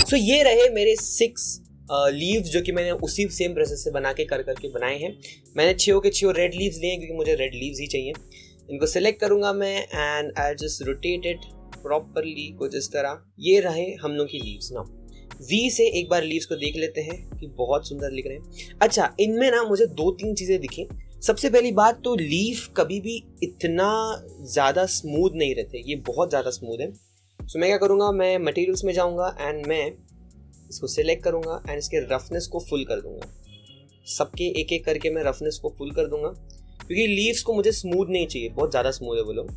S1: सो ये रहे मेरे 6 लीव्स जो कि मैंने उसी सेम प्रोसेस से बना के करके बनाए हैं। मैंने 6 के 6 रेड लीव्स लिए हैं क्योंकि मुझे रेड लीव्स ही चाहिए। इनको सिलेक्ट करूंगा मैं and I just rotate it properly कुछ इस तरह। ये रहे हम लोग की लीव्स ना। वी से एक बार लीव्स को देख लेते हैं कि बहुत सुंदर लिख रहे हैं। अच्छा, इनमें ना मुझे 2-3 चीजें दिखी। सबसे पहली बात तो लीफ कभी भी इतना ज्यादा स्मूथ नहीं रहते, ये बहुत ज्यादा स्मूथ है। सो मैं क्या करूंगा, मैं मटेरियल्स में जाऊंगा एंड मैं इसको सिलेक्ट करूंगा एंड इसके रफनेस को फुल कर दूंगा। सबके एक एक करके मैं रफनेस को फुल कर दूंगा क्योंकि लीव्स को मुझे स्मूथ नहीं चाहिए, बहुत ज़्यादा स्मूथ है वो लोग,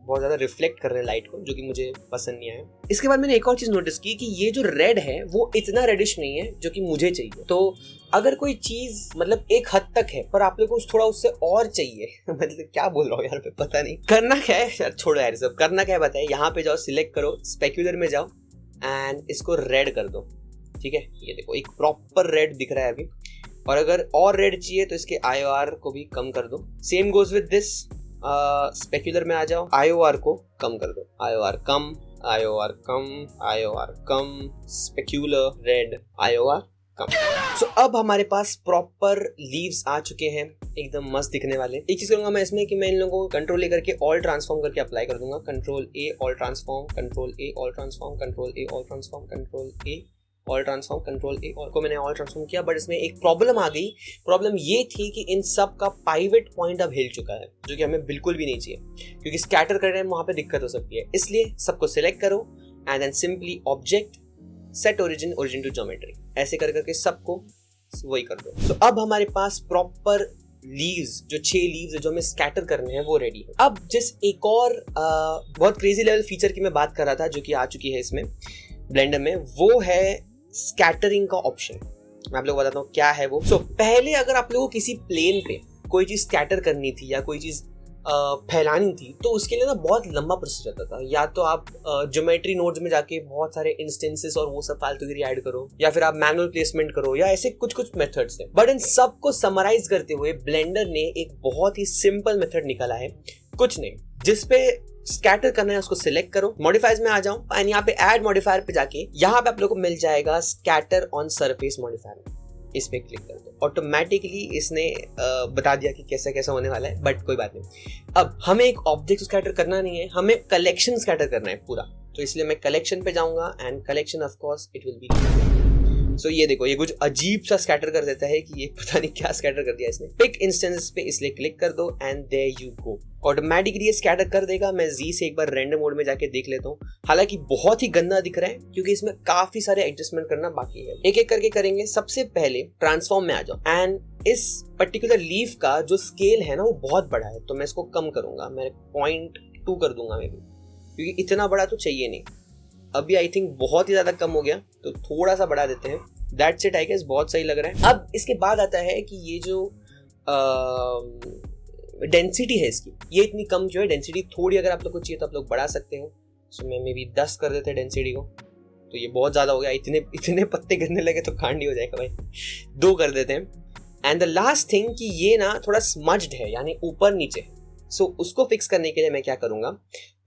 S1: बहुत ज़्यादा रिफ्लेक्ट कर रहे हैं लाइट को, जो कि मुझे पसंद नहीं आया। इसके बाद मैंने एक और चीज़ नोटिस की कि ये जो रेड है वो इतना रेडिश नहीं है जो कि मुझे चाहिए। तो अगर कोई चीज़ मतलब एक हद तक है पर आप लोग को थोड़ा उससे और चाहिए मतलब क्या बोल रहा हूँ यार, पता नहीं करना क्या है यार, छोड़ो यार सब, करना क्या है बताइए। यहाँ पे जाओ, सिलेक्ट करो, स्पेक्यूलर में जाओ एंड इसको रेड कर दो, ठीक है। ये देखो एक प्रॉपर रेड दिख रहा है अभी। और अगर और रेड चाहिए तो इसके IOR को भी कम कर दो। Same goes with this, specular में आ जाओ, IOR को कम कर दो, IOR कम, IOR कम, IOR कम, स्पेक्यूलर रेड, IOR कम। सो अब हमारे पास प्रॉपर लीव्स आ चुके हैं, एकदम मस्त दिखने वाले। एक चीज करूंगा मैं इसमें कि मैं इन लोगों को कंट्रोल लेकर के ऑल ट्रांसफॉर्म करके अप्लाई कर दूंगा। Control A all transform, control A all transform, control A all transform, control A all transform, control A और को मैंने ऑल ट्रांसफॉर्म किया। बट इसमें एक प्रॉब्लम आ गई। प्रॉब्लम ये थी कि इन सब का पाइवेट पॉइंट अब हिल चुका है, जो कि हमें बिल्कुल भी नहीं चाहिए क्योंकि स्कैटर कर रहे हैं वहां पे दिक्कत हो सकती है। इसलिए सबको सिलेक्ट करो and then simply object set origin to geometry, ऐसे कर करके सबको वही कर दो। तो अब हमारे पास प्रॉपर लीव्स, जो 6 लीव्स जो हमें स्कैटर करने हैं वो रेडी है। अब जिस एक और बहुत क्रेजी लेवल फीचर की मैं बात कर रहा था जो कि आ चुकी है इसमें ब्लेंडर में, वो है स्कैटरिंग का ऑप्शन। मैं आप लोगों को बताता हूँ क्या है वो। पहले अगर आप लोगों को किसी प्लेन पे कोई चीज स्कैटर करनी थी या कोई चीज फैलानी थी तो उसके लिए ना बहुत लंबा प्रोसेस रहता था। या तो आप ज्योमेट्री नोड्स में जाके बहुत सारे इंस्टेंसेस और वो सब फालतूगिरी ऐड करो, या फिर आप मैनुअल प्लेसमेंट करो, या ऐसे कुछ मेथड्स हैं। बट इन सब को समराइज करते हुए ब्लेंडर ने एक बहुत ही सिंपल मेथड निकाला है, कुछ नहीं, जिसपे स्कैटर करना है उसको सिलेक्ट करो, मॉडिफायर्स में आ जाओ एंड यहाँ पे ऐड मॉडिफायर पे जाके यहाँ पे आप लोगों को मिल जाएगा स्कैटर ऑन सरफेस मॉडिफायर, इस पे क्लिक कर दो। ऑटोमेटिकली इसने बता दिया कि कैसा कैसा होने वाला है, बट कोई बात नहीं। अब हमें एक ऑब्जेक्ट स्कैटर करना नहीं है, हमें कलेक्शन स्कैटर करना है पूरा, तो इसलिए मैं कलेक्शन पे जाऊंगा and collection of course it will be. So ये देखो ये कुछ अजीब सा स्कैटर कर देता है कि ये पता नहीं क्या स्कैटर कर दिया इसने। पिक इंस्टेंस पे इसलिए क्लिक कर दो and there you go, automatically ये स्कैटर कर देगा। मैं जी से एक बार रैंडम मोड में जाके देख लेता हूँ, हालांकि बहुत ही गंदा दिख रहा है क्योंकि इसमें काफी सारे एडजस्टमेंट करना बाकी है। एक एक करके करेंगे। सबसे पहले ट्रांसफॉर्म में आ जाओ एंड इस पर्टिकुलर लीफ का जो स्केल है ना वो बहुत बड़ा है, तो मैं इसको कम करूंगा, मैं 0.2 कर दूंगा मैं भी, क्योंकि इतना बड़ा तो चाहिए नहीं। अभी आई थिंक बहुत ही ज्यादा कम हो गया, तो थोड़ा सा बढ़ा देते हैं। दैट्स इट, आई गेस बहुत सही लग रहा है। अब इसके बाद आता है कि ये जो डेंसिटी है इसकी, ये इतनी कम क्यों है? डेंसिटी थोड़ी अगर आप लोग को चाहिए तो आप लोग बढ़ा सकते हो। सो मैं मे बी 10 कर देते हैं डेंसिटी को, तो ये बहुत ज्यादा हो गया। इतने पत्ते गिरने लगे तो कांड ही हो जाएगा भाई। 2 कर देते हैं। एंड द लास्ट थिंग कि ये ना थोड़ा स्मज्ड है, यानी ऊपर नीचे। सो उसको फिक्स करने के लिए मैं क्या करूंगा,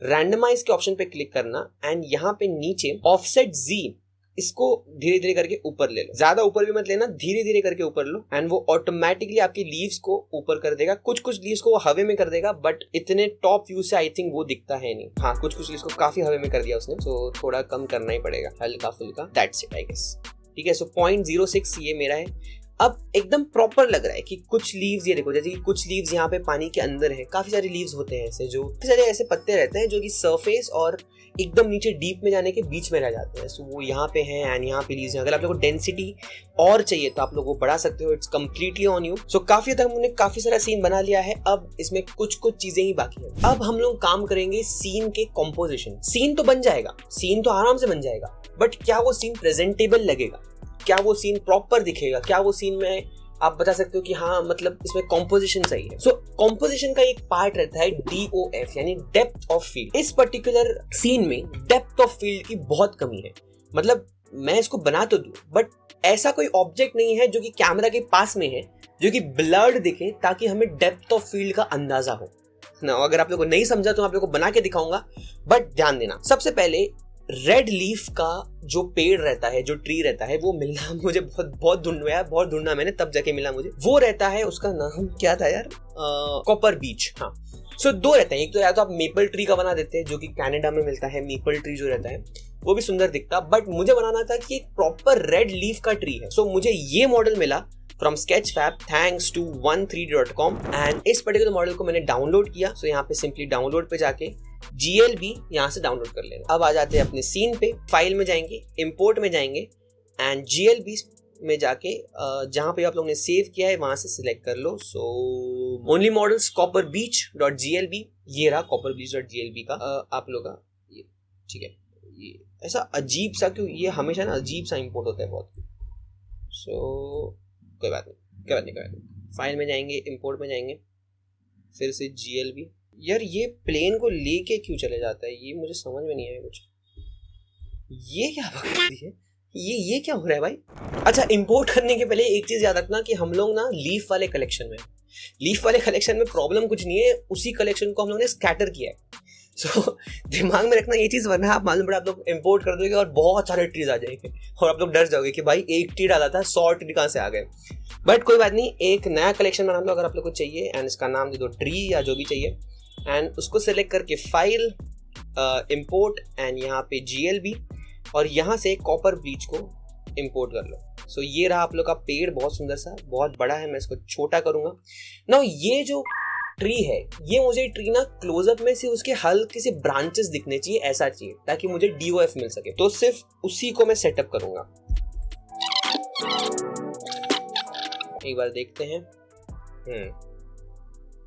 S1: रैंडमाइज के ऑप्शन पे क्लिक करना एंड यहाँ पे नीचे ऑफसेट जी, इसको धीरे धीरे करके ऊपर ले लो। ज्यादा ऊपर भी मत लेना, धीरे धीरे करके ऊपर लो एंड वो ऑटोमेटिकली आपकी लीव्स को ऊपर कर देगा। कुछ लीव्स को वो हवे में कर देगा, बट इतने टॉप व्यू से आई थिंक वो दिखता है नहीं। हाँ, कुछ लीव्स को काफी हवे में कर दिया उसने, तो थोड़ा कम करना ही पड़ेगा, हल्का फुल्का। That's it I guess. ठीक है, सो 0.06 ये मेरा है। अब एकदम प्रॉपर लग रहा है कि कुछ लीव्स, ये देखो जैसे कि कुछ लीव्स यहाँ पे पानी के अंदर है। काफी सारे लीव्स होते हैं ऐसे, जो काफी सारे ऐसे पत्ते रहते हैं जो कि सरफेस और एकदम नीचे डीप में जाने के बीच में रह जाते हैं। सो वो यहाँ पे हैं एंड यहाँ पे लीव्स हैं। अगर आप लोगों को डेंसिटी और चाहिए तो आप लोग वो बढ़ा सकते हो, इट्स कम्प्लीटली ऑन यू। सो काफी हद तक हमने काफी सारा सीन बना लिया है। अब इसमें कुछ चीजें ही बाकी है। अब हम लोग काम करेंगे सीन के कॉम्पोजिशन। सीन तो बन जाएगा, सीन तो आराम से बन जाएगा, बट क्या वो सीन प्रेजेंटेबल लगेगा? क्या वो सीन प्रॉपर दिखेगा? क्या वो सीन में आप बता सकते हो कि हाँ मतलब इसमें कॉम्पोजिशन सही है? सो कॉम्पोजिशन का एक पार्ट रहता है DOF, यानी डेप्थ ऑफ फील्ड। इस पर्टिकुलर सीन में डेप्थ ऑफ फील्ड की बहुत कमी है। मतलब मैं इसको बना तो दूं, बट ऐसा कोई ऑब्जेक्ट नहीं है जो कि कैमरा के पास में है जो कि ब्लर्ड दिखे, ताकि हमें डेप्थ ऑफ फील्ड का अंदाजा हो ना। अगर आप लोगों को नहीं समझा तो मैं आप लोगों को बना के दिखाऊंगा, बट ध्यान देना। सबसे पहले रेड लीफ का जो पेड़ रहता है, जो ट्री रहता है, वो मिलना मुझे बहुत ढूंढना मैंने, तब जाके मिला मुझे। वो रहता है, उसका नाम क्या था यार, कॉपर बीच। हाँ, सो 2 रहते हैं। एक तो या तो आप मेपल ट्री का बना देते हैं, जो कि कनाडा में मिलता है। मेपल ट्री जो रहता है वो भी सुंदर दिखता, बट मुझे बनाना था कि एक प्रॉपर रेड लीफ का ट्री है। सो मुझे ये मॉडल मिला from Sketchfab, thanks to 13d.com, and इस पर्टिकुलर मॉडल को मैंने डाउनलोड किया। सो यहाँ पे सिंपली डाउनलोड पे जाके GLB यहाँ से डाउनलोड कर लेना। अब आ जाते हैं अपने सीन पे, फाइल में जाएंगे, इंपोर्ट में जाएंगे एंड GLB में जाके जहाँ पे आप लोगों ने सेव किया है वहां से सिलेक्ट कर लो। सो ओनली मॉडल्स कॉपर बीच .glb, ये रहा कॉपर बीच .glb का आप लोग का ये। ठीक है, ये ऐसा अजीब सा क्यों, ये हमेशा ना अजीब सा इंपोर्ट होता है बहुत। सो कोई बात नहीं। फाइल में जाएंगे, इंपोर्ट में जाएंगे, फिर से GLB। यार ये प्लेन को लेके क्यों चले जाता है, ये मुझे समझ में नहीं आया कुछ। ये क्या बकवास है, ये क्या हो रहा है भाई? अच्छा, इंपोर्ट करने के पहले एक चीज याद रखना कि हम लोग ना लीफ वाले कलेक्शन में प्रॉब्लम कुछ नहीं है, उसी कलेक्शन को हम लोग ने स्कैटर किया है। सो दिमाग में रखना ये चीज, वरना आप मालूम पड़ा आप लोग इंपोर्ट कर दोगे और बहुत सारे ट्रीज आ जाएंगे और आप लोग डर जाओगे कि भाई एक ट्री डाला था 100 ट्री कहाँ से आ गए। बट कोई बात नहीं, एक नया कलेक्शन बना लो अगर आप लोग को चाहिए, एंड इसका नाम दे दो ट्री या जो भी चाहिए, एंड उसको सेलेक्ट करके फाइल, इंपोर्ट एंड यहाँ पे GLB, और यहाँ से कॉपर ब्लीच को इंपोर्ट कर लो। सो ये रहा आप लोग का पेड़, बहुत सुंदर सा, बहुत बड़ा है। मैं इसको छोटा करूंगा ना। ये जो ट्री है, ये मुझे ट्री ना क्लोजअप में से उसके हल्के से ब्रांचेस दिखने चाहिए, ऐसा चाहिए, ताकि मुझे DOF मिल सके। तो सिर्फ उसी को मैं सेटअप करूंगा। एक बार देखते हैं।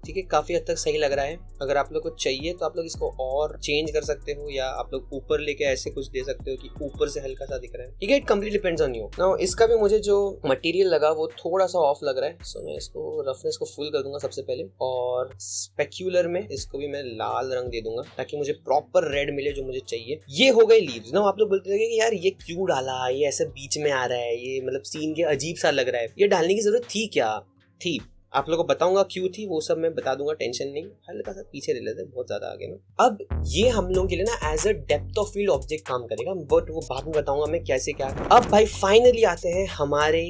S1: ठीक है, काफी हद तक सही लग रहा है। अगर आप लोग को चाहिए तो आप लोग इसको और चेंज कर सकते हो, या आप लोग ऊपर लेके ऐसे कुछ दे सकते हो कि ऊपर से हल्का सा दिख रहा है। ठीक है, it completely depends on you. Now इसका भी मुझे जो मटेरियल लगा वो थोड़ा सा ऑफ लग रहा है। सो मैं इसको रफनेस को फुल कर दूंगा सबसे पहले, और स्पेक्यूलर में इसको भी मैं लाल रंग दे दूंगा ताकि मुझे प्रॉपर रेड मिले जो मुझे चाहिए। ये हो गई लीव्स। नाउ आप लोग बोलते थे कि यार ये क्यों डाला, ये ऐसे बीच में आ रहा है, ये मतलब सीन के अजीब सा लग रहा है, ये डालने की जरूरत थी क्या? थी, आप लोगों को बताऊंगा क्यों थी, वो सब मैं बता दूंगा, टेंशन नहीं। हल्का सा पीछे ले लेते हैं, बहुत ज्यादा आगे ना। अब ये हम लोगों के लिए ना as a depth of field object काम करेगा, बट वो बाद में बताऊंगा मैं कैसे क्या। अब भाई फाइनली आते हैं हमारे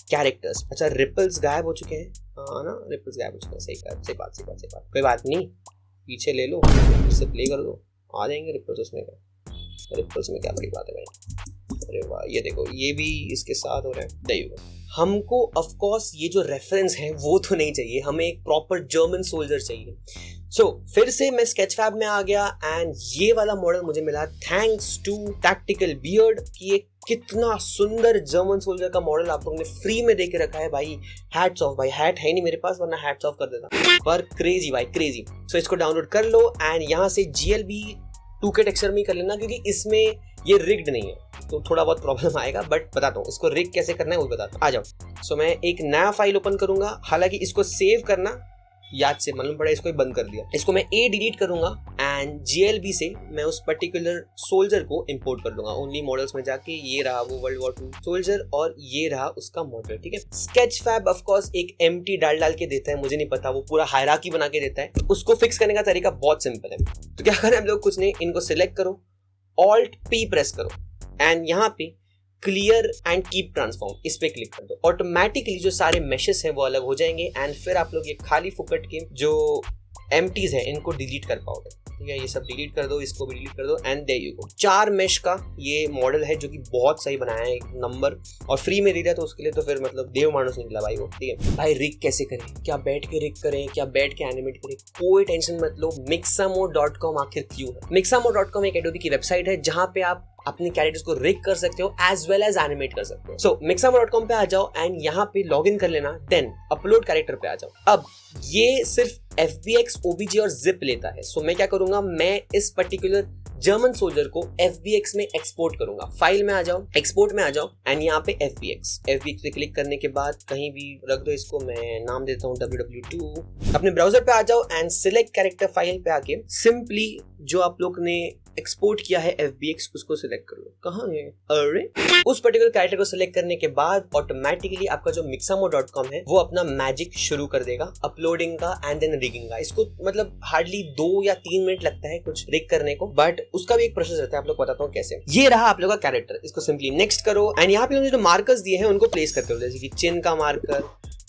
S1: कैरेक्टर्स। अच्छा रिपल्स गायब हो चुके हैं, हाँ ना, रिपल्स गायब हो चुके हैं, सही बात। कोई बात नहीं, पीछे ले लो, इससे प्ले कर दो, आ जाएंगे रिपल्स। उसमें क्या, रिपल्स में क्या बड़ी बात है भाई। अरे वाह, ये देखो ये भी इसके साथ हो रहा है। देखो हमको ऑफ कोर्स ये जो रेफरेंस है वो तो नहीं चाहिए, हमें एक प्रॉपर जर्मन सोल्जर चाहिए। सो फिर से मैं स्केचफैब में आ गया एंड ये वाला मॉडल मुझे मिला थैंक्स टू टैक्टिकल बियर्ड। कि ये कितना सुंदर जर्मन सोल्जर का मॉडल आप लोगों ने फ्री में दे के रखा है भाई। हैट्स ऑफ भाई, हैट है नहीं मेरे पास वरना हैट्स ऑफ कर देता, पर क्रेजी भाई क्रेजी। सो इसको डाउनलोड कर लो एंड यहाँ से GLB 2K टेक्सचर में ही कर लेना, क्योंकि इसमें ये रिग्ड नहीं है तो थोड़ा बहुत प्रॉब्लम आएगा, बट बताता हूँ इसको रिग कैसे करना है वो बताता हूँ। आ जाओ। सो मैं एक नया फाइल ओपन करूंगा, हालांकि इसको सेव करना याद से मालूम पड़ा, इसको ही बंद कर दिया। इसको मैं डिलीट करूंगा एंड GLB से मैं उस पर्टिकुलर सोल्जर को इंपोर्ट कर दूंगा। ओनली मॉडल्स में जाके ये रहा वो वर्ल्ड वॉर 2 सोल्जर और ये रहा उसका मॉडल, ठीक है। स्केचफैब ऑफ कोर्स एक एम्प्टी डाल के देता है, मुझे नहीं पता, वो पूरा हायरार्की बना के देता है। उसको फिक्स करने का तरीका बहुत सिंपल है। तो क्या करें हम लोग, कुछ नहीं, इनको सिलेक्ट करो, Alt-P प्रेस करो एंड यहाँ पे क्लियर एंड कीप ट्रांसफॉर्म, इस पे क्लिक कर दो। ऑटोमेटिकली जो सारे मैशेस हैं वो अलग हो जाएंगे एंड फिर आप लोग ये खाली फुकट के जो एम्प्टीज हैं इनको डिलीट कर पाओगे, ठीक है। ये सब डिलीट कर दो, इसको भी डिलीट कर दो and there you go. 4 mesh का ये मॉडल है जो कि बहुत सही बनाया है, एक नंबर, और फ्री में दे दिया तो उसके लिए तो फिर मतलब देव मानुस निकला भाई वो, ठीक है भाई। रिग कैसे करें, क्या बैठ के रिग करें, क्या बैठ के एनिमेट करें, कोई टेंशन मत लो। mixamo.com आखिर क्यों है? mixamo.com एक एडोबी की वेबसाइट है जहां पे आप अपने कैरेक्टर्स को रिग कर सकते हो एज वेल एज एनिमेट कर सकते हो। सो mixamo.com पे आ जाओ एंड यहाँ पे लॉग इन कर लेना, देन अपलोड कैरेक्टर पे आ जाओ। अब ये सिर्फ FBX, OBJ और zip लेता है। सो मैं क्या करूंगा, मैं इस पर्टिकुलर जर्मन सोल्जर को FBX में एक्सपोर्ट करूंगा। फाइल में आ जाओ, एक्सपोर्ट में आ जाओ एंड यहाँ पे FBX पे क्लिक करने के बाद कहीं भी रख दो इसको, मैं नाम देता हूँ WW2। अपने ब्राउजर पे आ जाओ एंड सिलेक्ट कैरेक्टर फाइल पे आके सिंपली जो आप लोग ने एक्सपोर्ट किया है FBX उसको सिलेक्ट कर लो। कहाँ है, अरे उस पर्टिकुलर कैरेक्टर को सिलेक्ट करने के बाद ऑटोमेटिकली आपका जो mixamo.com है वो अपना मैजिक शुरू कर देगा अपलोडिंग का एंड देन रिगिंग का। इसको मतलब हार्डली 2 या 3 मिनट लगता है कुछ रिग करने को, बट उसका भी एक प्रोसेस रहता है, आप लोग बताता हूँ कैसे। ये रहा आप लोग का कैरेक्टर, इसको सिंपली नेक्स्ट करो एंड यहाँ पे जो मार्कर्स दिए हैं उनको प्लेस करते हो, जैसे कि चिन का मार्कर,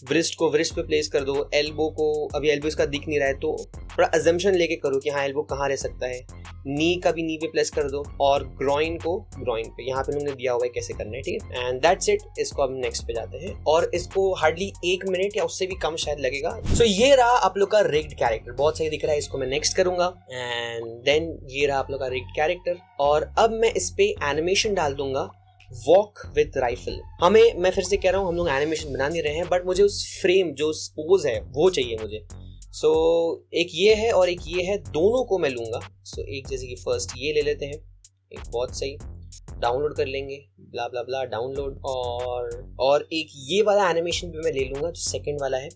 S1: व्रिस्ट को व्रिस्ट पे प्लेस कर दो, एल्बो को, अभी एल्बो इसका दिख नहीं रहा है तो थोड़ा अजम्पशन लेके करो कि हाँ एल्बो कहाँ रह सकता है। नी का भी नी पे प्लेस कर दो और ग्रॉइन को ग्रॉइन पे, यहाँ पे उन्होंने दिया हुआ है कैसे करना है, ठीक है। And that's it. इसको अब नेक्स्ट पे जाते हैं और इसको हार्डली 1 मिनट या उससे भी कम शायद लगेगा। सो ये रहा आप लोग का रिग्ड कैरेक्टर, बहुत सही दिख रहा है। इसको मैं नेक्स्ट करूंगा एंड देन ये रहा आप लोग का रिग्ड कैरेक्टर और अब मैं इस पे एनिमेशन डाल दूंगा वॉक विद राइफल। मैं फिर से कह रहा हूँ, हम लोग एनिमेशन बना नहीं रहे हैं, बट मुझे उस फ्रेम जो पोज है वो चाहिए मुझे। सो एक ये है और एक ये है, दोनों को मैं लूंगा। सो एक जैसे कि फर्स्ट ये ले लेते हैं, एक बहुत सही, डाउनलोड कर लेंगे, ब्ला ब्ला ब्ला डाउनलोड। और एक ये वाला एनिमेशन भी मैं ले लूंगा जो सेकंड वाला है,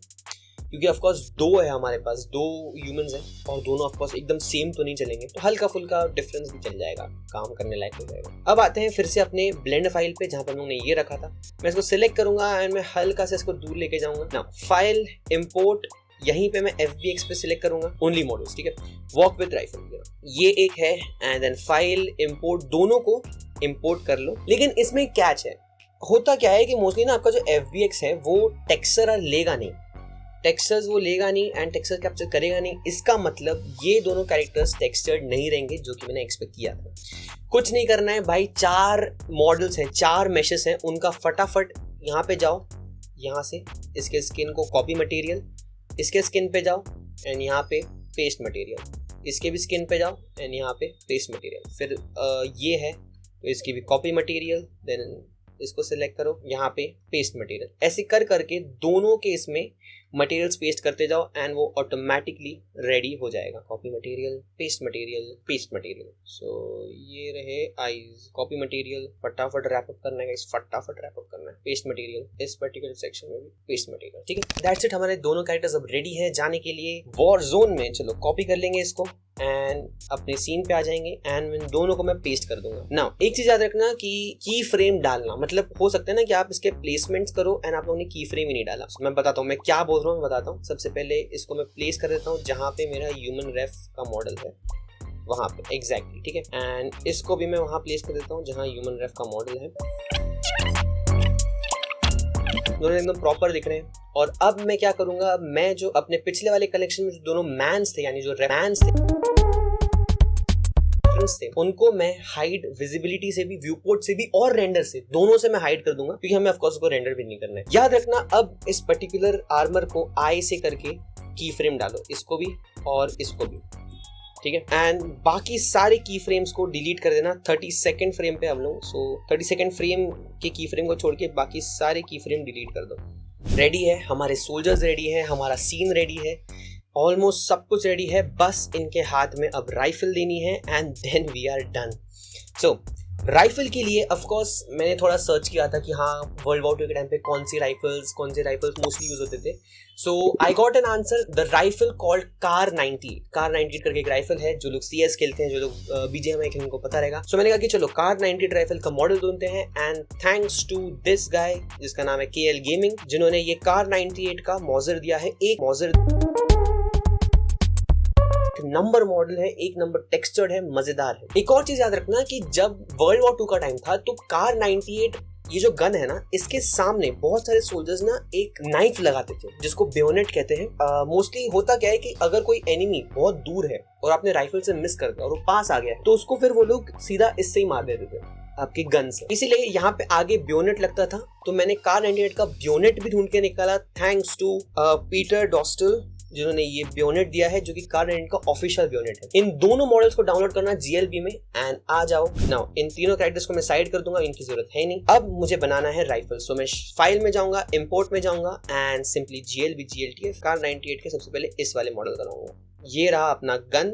S1: क्योंकि ऑफ कोर्स 2 है हमारे पास, 2 ह्यूमंस हैं और दोनों ऑफ कोर्स एकदम सेम तो नहीं चलेंगे, तो हल्का फुल्का डिफरेंस भी चल जाएगा, काम करने लायक हो जाएगा। अब आते हैं फिर से अपने ब्लेंड फाइल पे जहां पर हमने ये रखा था। मैं इसको सिलेक्ट करूंगा एंड मैं हल्का से इसको दूर लेके जाऊंगा ना। फाइल इंपोर्ट, यहीं पे मैं FBX पे सिलेक्ट करूंगा ओनली मॉडल्स, ठीक है। वॉक विद राइफल ये एक है एंड देन फाइल इंपोर्ट, दोनों को इंपोर्ट कर लो। लेकिन इसमें कैच है, होता क्या है कि मोस्टली ना आपका जो FBX है वो टेक्सचर लेगा नहीं, टेक्सचर्स वो लेगा नहीं एंड टेक्सचर कैप्चर करेगा नहीं। इसका मतलब ये दोनों कैरेक्टर्स टेक्सचर्ड नहीं रहेंगे, जो कि मैंने एक्सपेक्ट किया था। कुछ नहीं करना है भाई, 4 मॉडल्स हैं, 4 मैशेस हैं, उनका फटाफट यहाँ पे जाओ, यहाँ से इसके स्किन को कॉपी मटेरियल, इसके स्किन पे जाओ एंड यहाँ पे पेस्ट मटेरियल, इसके भी स्किन पे जाओ एंड यहाँ पे पेस्ट मटेरियल, फिर ये है तो इसकी भी कॉपी मटेरियल, देन इसको सिलेक्ट करो, यहाँ पे पेस्ट मटेरियल। ऐसे कर करके दोनों के इसमें मटेरियल्स पेस्ट करते जाओ एंड वो ऑटोमेटिकली रेडी हो जाएगा। Copy material, paste material, paste material. So ये रहे आईज, कॉपी मटेरियल, फटाफट रैप अप करना है, फटाफट रैप अप करना है, पेस्ट मटेरियल, इस पर्टिकुलर सेक्शन में भी पेस्ट मटेरियल, ठीक है। दैट्स इट, हमारे दोनों कैरेक्टर्स अब रेडी हैं जाने के लिए वॉर जोन में। चलो कॉपी कर लेंगे इसको एंड अपने सीन पे आ जाएंगे एंड इन दोनों को मैं पेस्ट कर दूंगा। नाउ एक चीज याद रखना कि की फ्रेम डालना, मतलब हो सकता है ना कि आप इसके प्लेसमेंट्स करो एंड आप लोगों ने की फ्रेम ही नहीं डाला। मैं बताता हूँ मैं क्या बोल रहा हूँ, मैं बताता हूँ। सबसे पहले इसको मैं प्लेस कर देता हूँ जहाँ पे मेरा ह्यूमन रेफ का मॉडल है, वहां पे एग्जैक्टली, ठीक है। एंड इसको भी मैं वहां प्लेस कर देता हूँ जहां ह्यूमन रेफ का मॉडल है। दोनों एकदम प्रॉपर दिख रहे हैं। और अब मैं क्या करूंगा, मैं जो अपने पिछले वाले कलेक्शन में जो दोनों मैन्स थे, यानी जो मैन्स थे, उनको मैं हाइड विजिबिलिटी से भी, व्यू पोर्ट से भी और रेंडर से, दोनों से मैं हाइड कर दूंगा, क्योंकि हमें ऑफ कोर्स उसको रेंडर भी नहीं करना है। याद रखना अब इस पर्टिकुलर आर्मर को आई से करके की फ्रेम डालो, इसको भी और इसको भी, ठीक है। एंड बाकी सारे की फ्रेम्स को डिलीट कर देना 32nd फ्रेम पे हम लोग। सो 32nd फ्रेम के की फ्रेम को छोड़ के बाकी सारे की फ्रेम डिलीट कर दो। रेडी है, हमारे सोल्जर्स रेडी है, हमारा सीन रेडी है, ऑलमोस्ट सब कुछ रेडी है। बस इनके हाथ में अब राइफल देनी है and then we are done. So rifle के लिए ऑफ कोर्स मैंने थोड़ा सर्च किया था कि हाँ वर्ल्ड वॉर 2 के टाइम पे कौन से राइफल्स मोस्टली यूज होते थे। So I got an answer, the rifle called Kar 98 करके एक राइफल है। जो लोग CS खेलते हैं, जो लोग BGMI खेलते हैं, उनको पता रहेगा। सो मैंने कहा कि चलो कार 98 राइफल का मॉडल ढूंढते हैं and thanks to this guy जिसका नाम है KL गेमिंग, जिन्होंने ये कार 98 का मॉजर दिया है। एक मॉजर नंबर मॉडल है, एक नंबर टेक्सचर्ड है, मजेदार है। एक और चीज याद रखना कि जब वर्ल्ड वॉर 2 का टाइम था तो कार 98 ये जो गन है ना, इसके सामने बहुत सारे सोल्जर्स ना एक नाइफ लगाते थे जिसको बेयोनेट कहते हैं। मोस्टली होता क्या है कि अगर कोई एनिमी बहुत दूर है और आपने राइफल से मिस कर दिया और वो पास आ गया तो उसको फिर वो लोग सीधा इससे ही मार देते थे, आपकी गन से। इसीलिए यहाँ पे आगे बेयोनेट लगता था। तो मैंने कार 98 का बेयोनेट भी ढूंढ के निकाला, थैंक्स टू पीटर डॉस्टल, जिन्होंने ये बेयोनेट दिया है, जो कि कार 98 का ऑफिशियल बेयोनेट है। इन दोनों मॉडल्स को डाउनलोड करना GLB में एंड आ जाओ। नाउ इन तीनों कैरेक्टर्स को मैं साइड कर दूंगा, इनकी जरूरत है नहीं। अब मुझे बनाना है राइफल। सो मैं फाइल में जाऊंगा, इंपोर्ट में जाऊंगा and simply GLB GLTF car 98 के सबसे पहले इस वाले मॉडल का लाऊंगा। ये रहा अपना गन,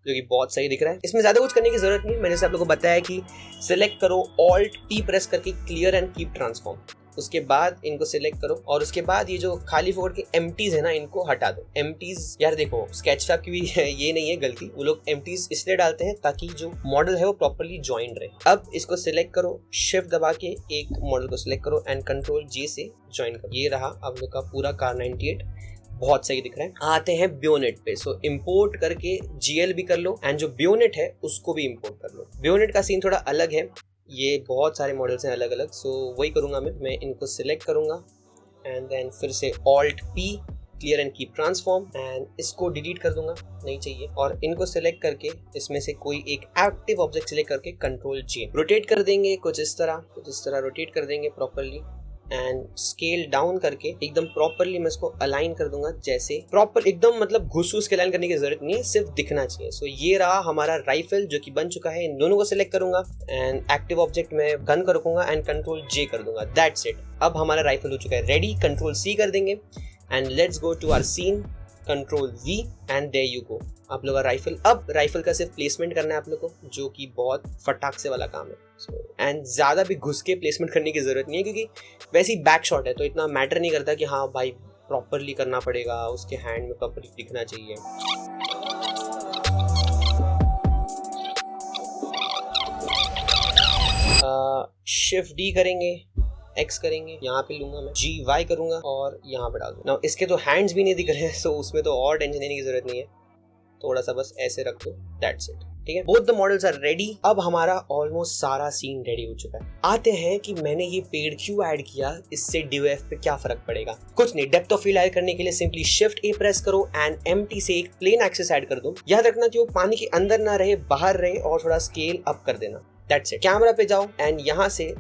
S1: जो कि बहुत सही दिख रहा है। इसमें ज्यादा कुछ करने की जरूरत नहीं। मैंने आप लोगों को बताया कि सिलेक्ट करो, Alt-P प्रेस करके क्लियर एंड कीप ट्रांसफॉर्म। उसके बाद इनको सिलेक्ट करो और उसके बाद ये जो खाली फोकट के एम्प्टीज है ना, इनको हटा दो। एम्प्टीज यार देखो, स्केचफैब की भी ये नहीं है गलती, वो लोग एम्प्टीज इसलिए डालते हैं ताकि जो मॉडल है वो प्रॉपर्ली ज्वाइंट रहे। अब इसको सिलेक्ट करो, शिफ्ट दबा के एक मॉडल को सिलेक्ट करो एंड Ctrl-J से ज्वाइन करो। ये रहा अब लोग का पूरा कार 98, बहुत सही दिख रहा है। आते हैं बेयोनेट पे। सो इंपोर्ट करके GLB कर लो एंड जो बेयोनेट है उसको भी इंपोर्ट कर लो। बेयोनेट का सीन थोड़ा अलग है, ये बहुत सारे मॉडल्स हैं अलग अलग। सो वही करूंगा मैं इनको सिलेक्ट करूंगा एंड देन फिर से Alt-P clear and keep transform and इसको डिलीट कर दूंगा, नहीं चाहिए। और इनको सिलेक्ट करके इसमें से कोई एक एक्टिव ऑब्जेक्ट सिलेक्ट करके Ctrl-J रोटेट कर देंगे, कुछ इस तरह रोटेट कर देंगे प्रॉपर्ली एंड स्केल डाउन करके एकदम प्रॉपर्ली मैं इसको अलाइन कर दूंगा, जैसे प्रॉपर एकदम, मतलब घुस के अलाइन करने की जरूरत नहीं है, सिर्फ दिखना चाहिए। सो ये रहा हमारा राइफल जो कि बन चुका है। इन दोनों को सिलेक्ट करूंगा एंड एक्टिव ऑब्जेक्ट में गन को रखूंगा एंड Ctrl-J कर दूंगा, दैट्स इट। अब हमारा राइफल हो चुका है रेडी। Ctrl-C कर देंगे and let's go to our scene, Ctrl-V and there you go. आप लोग का राइफल, अब राइफल का सिर्फ प्लेसमेंट करना है आप लोग को, जो कि बहुत फटाक से वाला काम है। एंड ज्यादा भी घुस के प्लेसमेंट करने की जरूरत नहीं है, क्योंकि वैसे ही बैक शॉट है तो इतना मैटर नहीं करता कि हाँ भाई प्रॉपरली करना पड़ेगा, उसके हैंड में प्रॉपरली दिखना चाहिए। Shift D करेंगे, X करेंगे, यहाँ पे लूंगा मैं, GY करूंगा और यहाँ पे डाल दूंगा। इसके तो हैंड्स भी नहीं दिख रहे हैं, सो उसमें तो और टेंशन लेने की जरूरत नहीं है, थोड़ा सा बस ऐसे रख दो, दैट्स इट, ठीक है। Both the models are ready. अब हमारा ऑलमोस्ट सारा सीन रेडी हो चुका है। आते हैं कि मैंने ये पेड़ क्यों ऐड किया, इससे DOF पे क्या फर्क पड़ेगा। कुछ नहीं, डेप्थ ऑफ फील्ड ऐड करने के लिए सिंपली Shift A प्रेस करो एंड एम्प्टी से एक प्लेन एक्सिस ऐड कर दो। याद रखना कि वो पानी के अंदर ना रहे, बाहर रहे, और थोड़ा स्केल अप कर देना, दैट्स इट। कैमरा पे जाओ एंड यहाँ से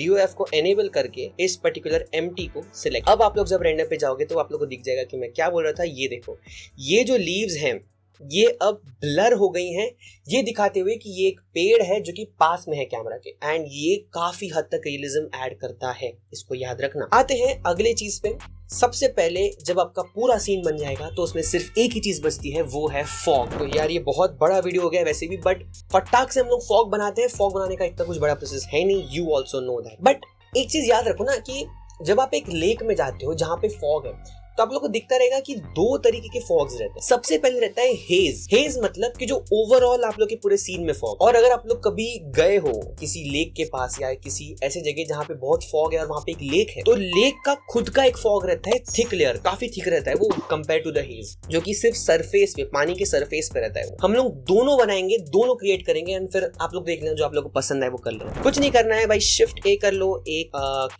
S1: DOF को एनेबल करके इस पर्टिकुलर एम्प्टी को सिलेक्ट। अब आप लोग जब रेंडर पे जाओगे तो आप लोग को दिख जाएगा कि मैं क्या बोल रहा था। ये देखो, ये जो लीव्स हैं ये अब ब्लर हो गई हैं, ये दिखाते हुए कि ये एक पेड़ है जो कि पास में है कैमरा के, एंड ये काफी हद तक रियलिज्म ऐड करता है, इसको याद रखना। आते हैं अगले चीज पे। सबसे पहले जब आपका पूरा सीन बन जाएगा तो उसमें सिर्फ एक ही चीज बचती है, वो है फॉग। तो यार ये बहुत बड़ा वीडियो हो गया वैसे भी, बट फटाक से हम लोग फॉग बनाते हैं। फॉग बनाने का इतना कुछ बड़ा प्रोसेस है नहीं, you also know that. But एक चीज याद रखो ना कि जब आप एक लेक में जाते हो जहाँ पे फॉग है, तो आप लोग को दिखता रहेगा कि दो तरीके के फॉग्स रहते हैं। सबसे पहले रहता है हेज। हेज मतलब कि जो ओवरऑल आप लोग के पूरे सीन में फॉग। और अगर आप लोग कभी गए हो किसी लेक के पास या किसी ऐसे जगह जहाँ पे बहुत फॉग है और वहाँ पे एक लेक है, तो लेक का खुद का एक फॉग रहता है, थिक लेयर, काफी थिक रहता है वो कंपेयर टू द हेज, जो कि सिर्फ सरफेस पे, पानी के सरफेस पे रहता है। हम लोग दोनों बनाएंगे, दोनों क्रिएट करेंगे एंड फिर आप लोग देख लेना जो आप लोग को पसंद है वो कर लो। कुछ नहीं करना है भाई, शिफ्ट ए कर लो, एक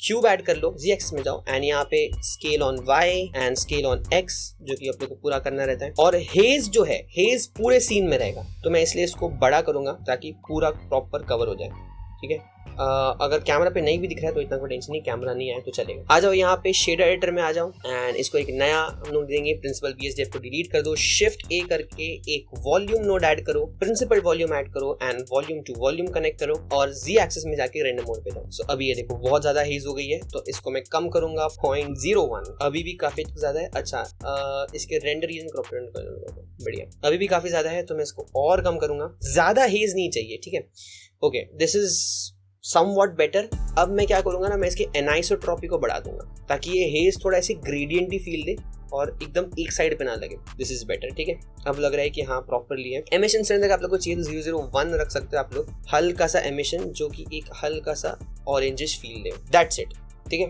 S1: क्यूब ऐड कर लो, जी एक्सिस में जाओ एंड यहाँ पे scale on Y and scale on X, जो कि आप लोग को पूरा करना रहता है। और हेज जो है, हेज पूरे सीन में रहेगा, तो मैं इसलिए इसको बड़ा करूंगा ताकि पूरा प्रॉपर कवर हो जाए। ठीक है, अगर कैमरा पे नहीं भी दिख रहा है तो इतना कोई टेंशन नहीं, कैमरा नहीं आए तो चलेगा। आ जाओ यहाँ पे शेडर एडिटर में आ जाओ एंड इसको एक नया हम लोग देंगे, प्रिंसिपल BSDF को डिलीट कर दो, शिफ्ट ए करके एक वॉल्यूम नोड ऐड करो, प्रिंसिपल वॉल्यूम ऐड करो and volume to volume connect करो और जी एक्सिस में जाके रेंडम मोड पे जाओ। सो अभी ये देखो बहुत ज्यादा हेज हो गई है, तो इसको मैं कम करूंगा 0.01, अभी भी काफी ज्यादा है। अच्छा, इसके रेंडर रीजन क्रॉप बढ़िया, अभी भी काफी ज्यादा है, तो मैं इसको और कम करूंगा, ज्यादा हेज नहीं चाहिए। ठीक है, okay, this is somewhat better. अब मैं क्या करूंगा ना, मैं इसके एनाइसोट्रॉपी को बढ़ा दूंगा ताकि ये हेज थोड़ा ऐसे ग्रेडियंट ही फील दे और एकदम एक साइड पे ना लगे। This is better. ठीक है, अब लग रहा है कि हाँ प्रॉपरली है। एमिशन स्ट्रेंथ आप लोग को चाहिए तो 001 रख सकते हो आप लोग, हल्का सा एमिशन जो कि एक हल्का सा orangish feel they, that's it. ठीक है,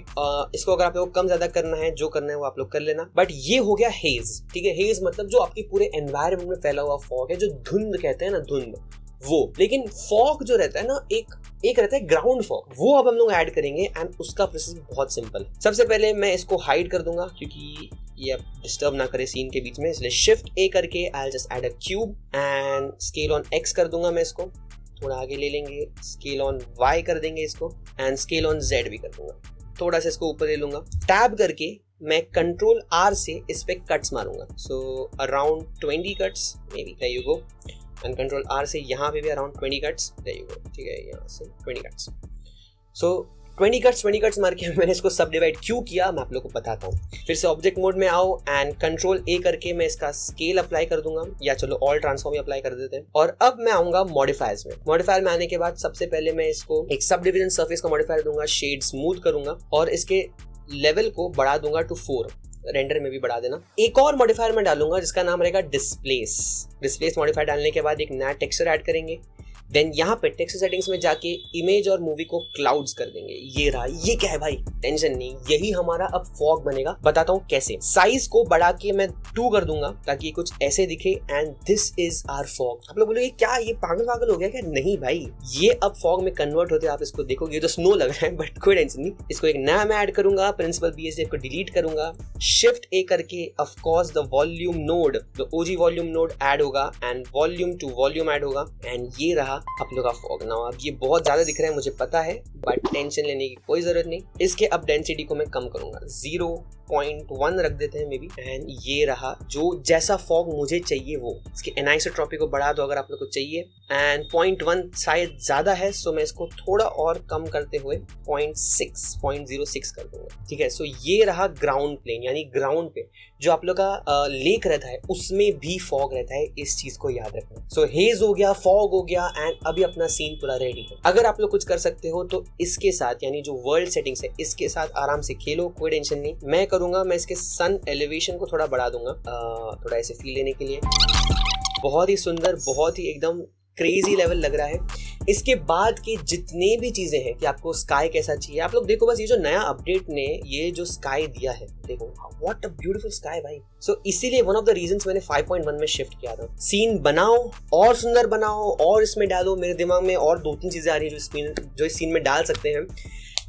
S1: इसको अगर आप लोग कम ज्यादा करना है, जो करना है वो आप लोग कर लेना। बट ये हो गया हेज। ठीक है, हेज मतलब जो आपके पूरे एनवायरमेंट में फैला हुआ फॉग है, जो धुंध कहते हैं ना, धुंध वो। लेकिन फॉग जो रहता है ना, एक रहता है ग्राउंड फॉग, वो अब हम लोग ऐड करेंगे एंड उसका प्रोसेस बहुत सिंपल। सबसे पहले मैं इसको हाइड कर दूंगा क्योंकि ये अब डिस्टर्ब ना करे सीन के बीच में, इसलिए शिफ्ट ए करके I will just add a cube and scale on x कर दूंगा। मैं इसको थोड़ा आगे ले लेंगे, स्केल ऑन वाई कर देंगे इसको एंड स्केल ऑन जेड भी कर दूंगा, थोड़ा सा इसको ऊपर ले लूंगा। टैब करके मैं कंट्रोल R से इस पे कट्स मारूंगा, so around 20 cuts maybe, there you go. And control R से यहाँ पे भी around 20 cuts, there you go. ठीक है, यहाँ से 20 कट्स, सो 20 कट्स मार के मैंने इसको सब डिवाइड क्यों किया मैं आप लोग को बताता हूँ। फिर से ऑब्जेक्ट मोड में आओ एंड कंट्रोल A करके मैं इसका स्केल अप्लाई कर दूंगा, या चलो ऑल ट्रांसफॉर्म अप्लाई कर देते हैं। और अब मैं आऊंगा मॉडिफायर्स में। मॉडिफायर में आने के बाद सबसे पहले मैं इसको एक सब डिविजन सरफेस का मॉडिफायर दूंगा, शेड स्मूथ करूंगा और इसके लेवल को बढ़ा दूंगा टू 4, रेंडर में भी बढ़ा देना। एक और मॉडिफायर में डालूंगा जिसका नाम रहेगा डिस्प्लेस मॉडिफायर डालने के बाद एक नया टेक्सचर ऐड करेंगे, देन यहाँ पे टेक्सचर सेटिंग्स में जाके इमेज और मूवी को क्लाउड्स कर देंगे। ये रहा, ये क्या है भाई, टेंशन नहीं, यही हमारा अब फॉग बनेगा। बताता हूँ कैसे। साइज को बढ़ा के मैं 2 कर दूंगा ताकि कुछ ऐसे दिखे and this is our fog. आप लोग बोलोगे क्या ये पागल हो गया क्या? नहीं भाई, ये अब फॉग में कन्वर्ट होते आप इसको देखोगे। ये तो स्नो लग रहा है बट कोई टेंशन नहीं। इसको एक नया मैं ऐड करूंगा, प्रिंसिपल BSDF को डिलीट करूंगा, शिफ्ट ए करके of course the volume node, the OG volume node add होगा and volume to volume add होगा एंड ये रहा आप लोग का फॉग। नाउ अब ये बहुत ज्यादा दिख रहा है मुझे पता है, बट टेंशन लेने की कोई जरूरत नहीं। इसके अब डेंसिटी को मैं कम करूंगा, 0.1 रख देते हैं मे बी, एंड ये रहा जो जैसा फॉग मुझे चाहिए वो। इसके एनाइसोट्रॉपी को बढ़ा दो अगर आप लोग को चाहिए, एंड 0.1 शायद ज्यादा है सो मैं इसको थोड़ा और कम करते हुए 0.06 कर दूंगा। ठीक है, सो ये रहा ग्राउंड प्लेन, यानी ग्राउंड पे जो आप लोग का लेक रहता है उसमें भी फॉग रहता है, इस चीज को याद रखना। सो हेज हो गया, फॉग हो गया एंड अभी अपना सीन पूरा रेडी है। अगर आप लोग कुछ कर सकते हो तो इसके साथ, यानी जो वर्ल्ड सेटिंग्स है इसके साथ आराम से खेलो, कोई टेंशन नहीं। मैं करूंगा, मैं इसके सन एलिवेशन को थोड़ा बढ़ा दूंगा, थोड़ा ऐसे फील लेने के लिए। बहुत ही सुंदर, बहुत ही एकदम क्रेजी लेवल लग रहा है। इसके बाद की जितने भी चीजें हैं कि आपको स्काई कैसा चाहिए, आप लोग देखो बस ये जो नया अपडेट ने ये जो स्काई दिया है, देखो व्हाट अ ब्यूटीफुल स्काई भाई। सो इसीलिए वन ऑफ द रीजंस मैंने 5.1 में शिफ्ट किया था। सीन बनाओ और सुंदर बनाओ और इसमें डालो। मेरे दिमाग में और 2-3 चीजें आ रही है जो इस सीन में डाल सकते हैं,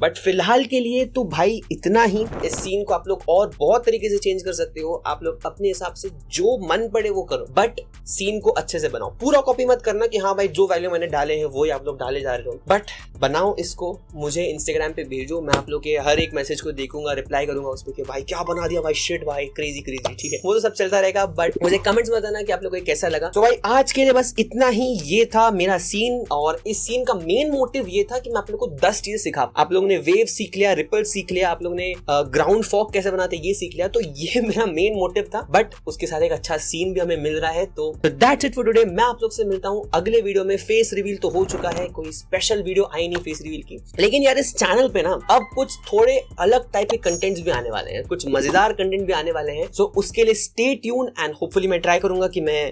S1: बट फिलहाल के लिए तो भाई इतना ही। इस सीन को आप लोग और बहुत तरीके से चेंज कर सकते हो, आप लोग अपने हिसाब से जो मन पड़े वो करो, बट सीन को अच्छे से बनाओ। पूरा कॉपी मत करना कि हाँ भाई जो वैल्यू मैंने डाले हैं वो ही आप लोग डाले जा रहे हो, बट बनाओ इसको, मुझे इंस्टाग्राम पे भेजो, मैं आप लोग के हर एक मैसेज को देखूंगा, रिप्लाई करूंगा उसपे कि भाई क्या बना दिया भाई, शिट भाई, क्रेजी। ठीक है, वो तो सब चलता रहेगा, बट मुझे कमेंट्स में बताना कि आप लोगों को कैसा लगा। तो भाई आज के लिए बस इतना ही, ये था मेरा सीन, और इस सीन का मेन मोटिव ये था कि मैं आप लोग को 10 चीजें सिखा। आप लोग लोगों ने वेव सीख लिया, रिपल सीख लिया, आप लोगों ने ग्राउंड फॉग कैसे बनाते ये सीख लिया। तो ये मेरा मेन मोटिव था, बट उसके साथ एक अच्छा सीन भी हमें मिल रहा है। तो दैट्स इट फॉर टुडे। मैं आप लोग से मिलता हूँ अगले वीडियो में। फेस रिवील तो हो चुका है, कोई स्पेशल वीडियो आई नहीं फेस रिवील की, लेकिन यार इस चैनल पे ना अब कुछ थोड़े अलग टाइप के कंटेंट्स भी आने वाले हैं, कुछ मजेदार कंटेंट भी आने वाले हैं। सो उसके लिए स्टे ट्यून एंड होपफुली मैं ट्राई करूंगा कि मैं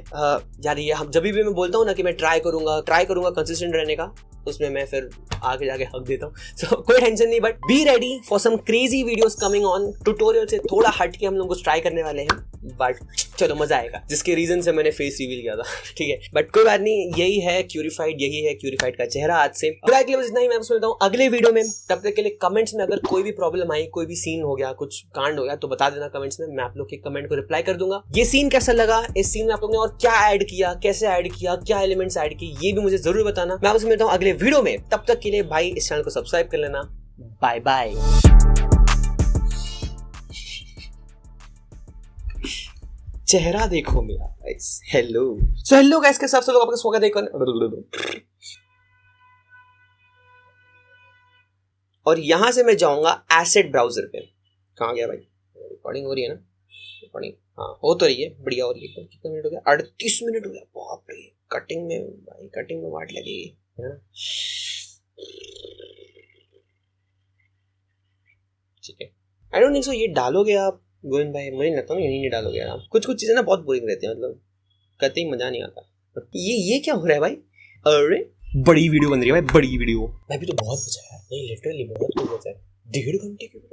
S1: यार ये जब भी मैं बोलता हूँ ना कि मैं ट्राई करूंगा कंसिस्टेंट रहने का, उसमें मैं फिर आगे जाके हक देता हूँ। सो कोई टेंशन नहीं, but be ready for some crazy videos coming on. Tutorial से थोड़ा हट के हम लोग कुछ ट्राई करने वाले हैं, बट चलो मजा आएगा, जिसके रीजन से मैंने फेस रिवील किया था। ठीक है, बट कोई बात नहीं, यही है क्यूरिफाइड का चेहरा आज से। फिलहाल के लिए बस इतना ही। मैं आपसे मिलता हूँ अगले वीडियो में। तब तक के लिए कमेंट्स में अगर कोई भी प्रॉब्लम आई, कोई भी सीन हो गया, कुछ कांड हो गया, तो बता देना कमेंट्स में, मैं आप लोग के कमेंट को रिप्लाई कर दूंगा। ये सीन कैसा लगा, इस सीन में आप लोग ने और क्या ऐड किया, कैसे ऐड किया, क्या एलिमेंट्स ऐड किए, ये भी मुझे जरूर बताना। मैं आपसे मिलता हूँ अगले वीडियो में। तब तक के लिए भाई इस चैनल को सब्सक्राइब कर लेना। Bye bye. चेहरा देखो मेरा गाइस। हेलो गाइस, के सब लोग आपका स्वागत है। और यहां से मैं जाऊंगा एसेट ब्राउजर पे। कहां गया भाई? रिकॉर्डिंग हो रही है ना? रिकॉर्डिंग हाँ हो तो रही है, बढ़िया हो रही है। कितना मिनट हो गया? 38 मिनट हो गया। बाप रे, कटिंग में वाट लगेगी है ना। ठीक है, आई डोंट थिंक सो ये डालोगे आप गोविंद भाई, मुझे नहीं लगता, नहीं डालोगे आप। कुछ चीजें ना बहुत बोरिंग रहती हैं, मतलब करते ही मजा नहीं आता। ये क्या हो रहा है भाई? अरे बड़ी वीडियो बन रही है भाई, बड़ी वीडियो। मैं भी तो बहुत बचा है, नहीं लिटरली बहुत कुछ बचा है, 1.5 घंटे की वीडियो।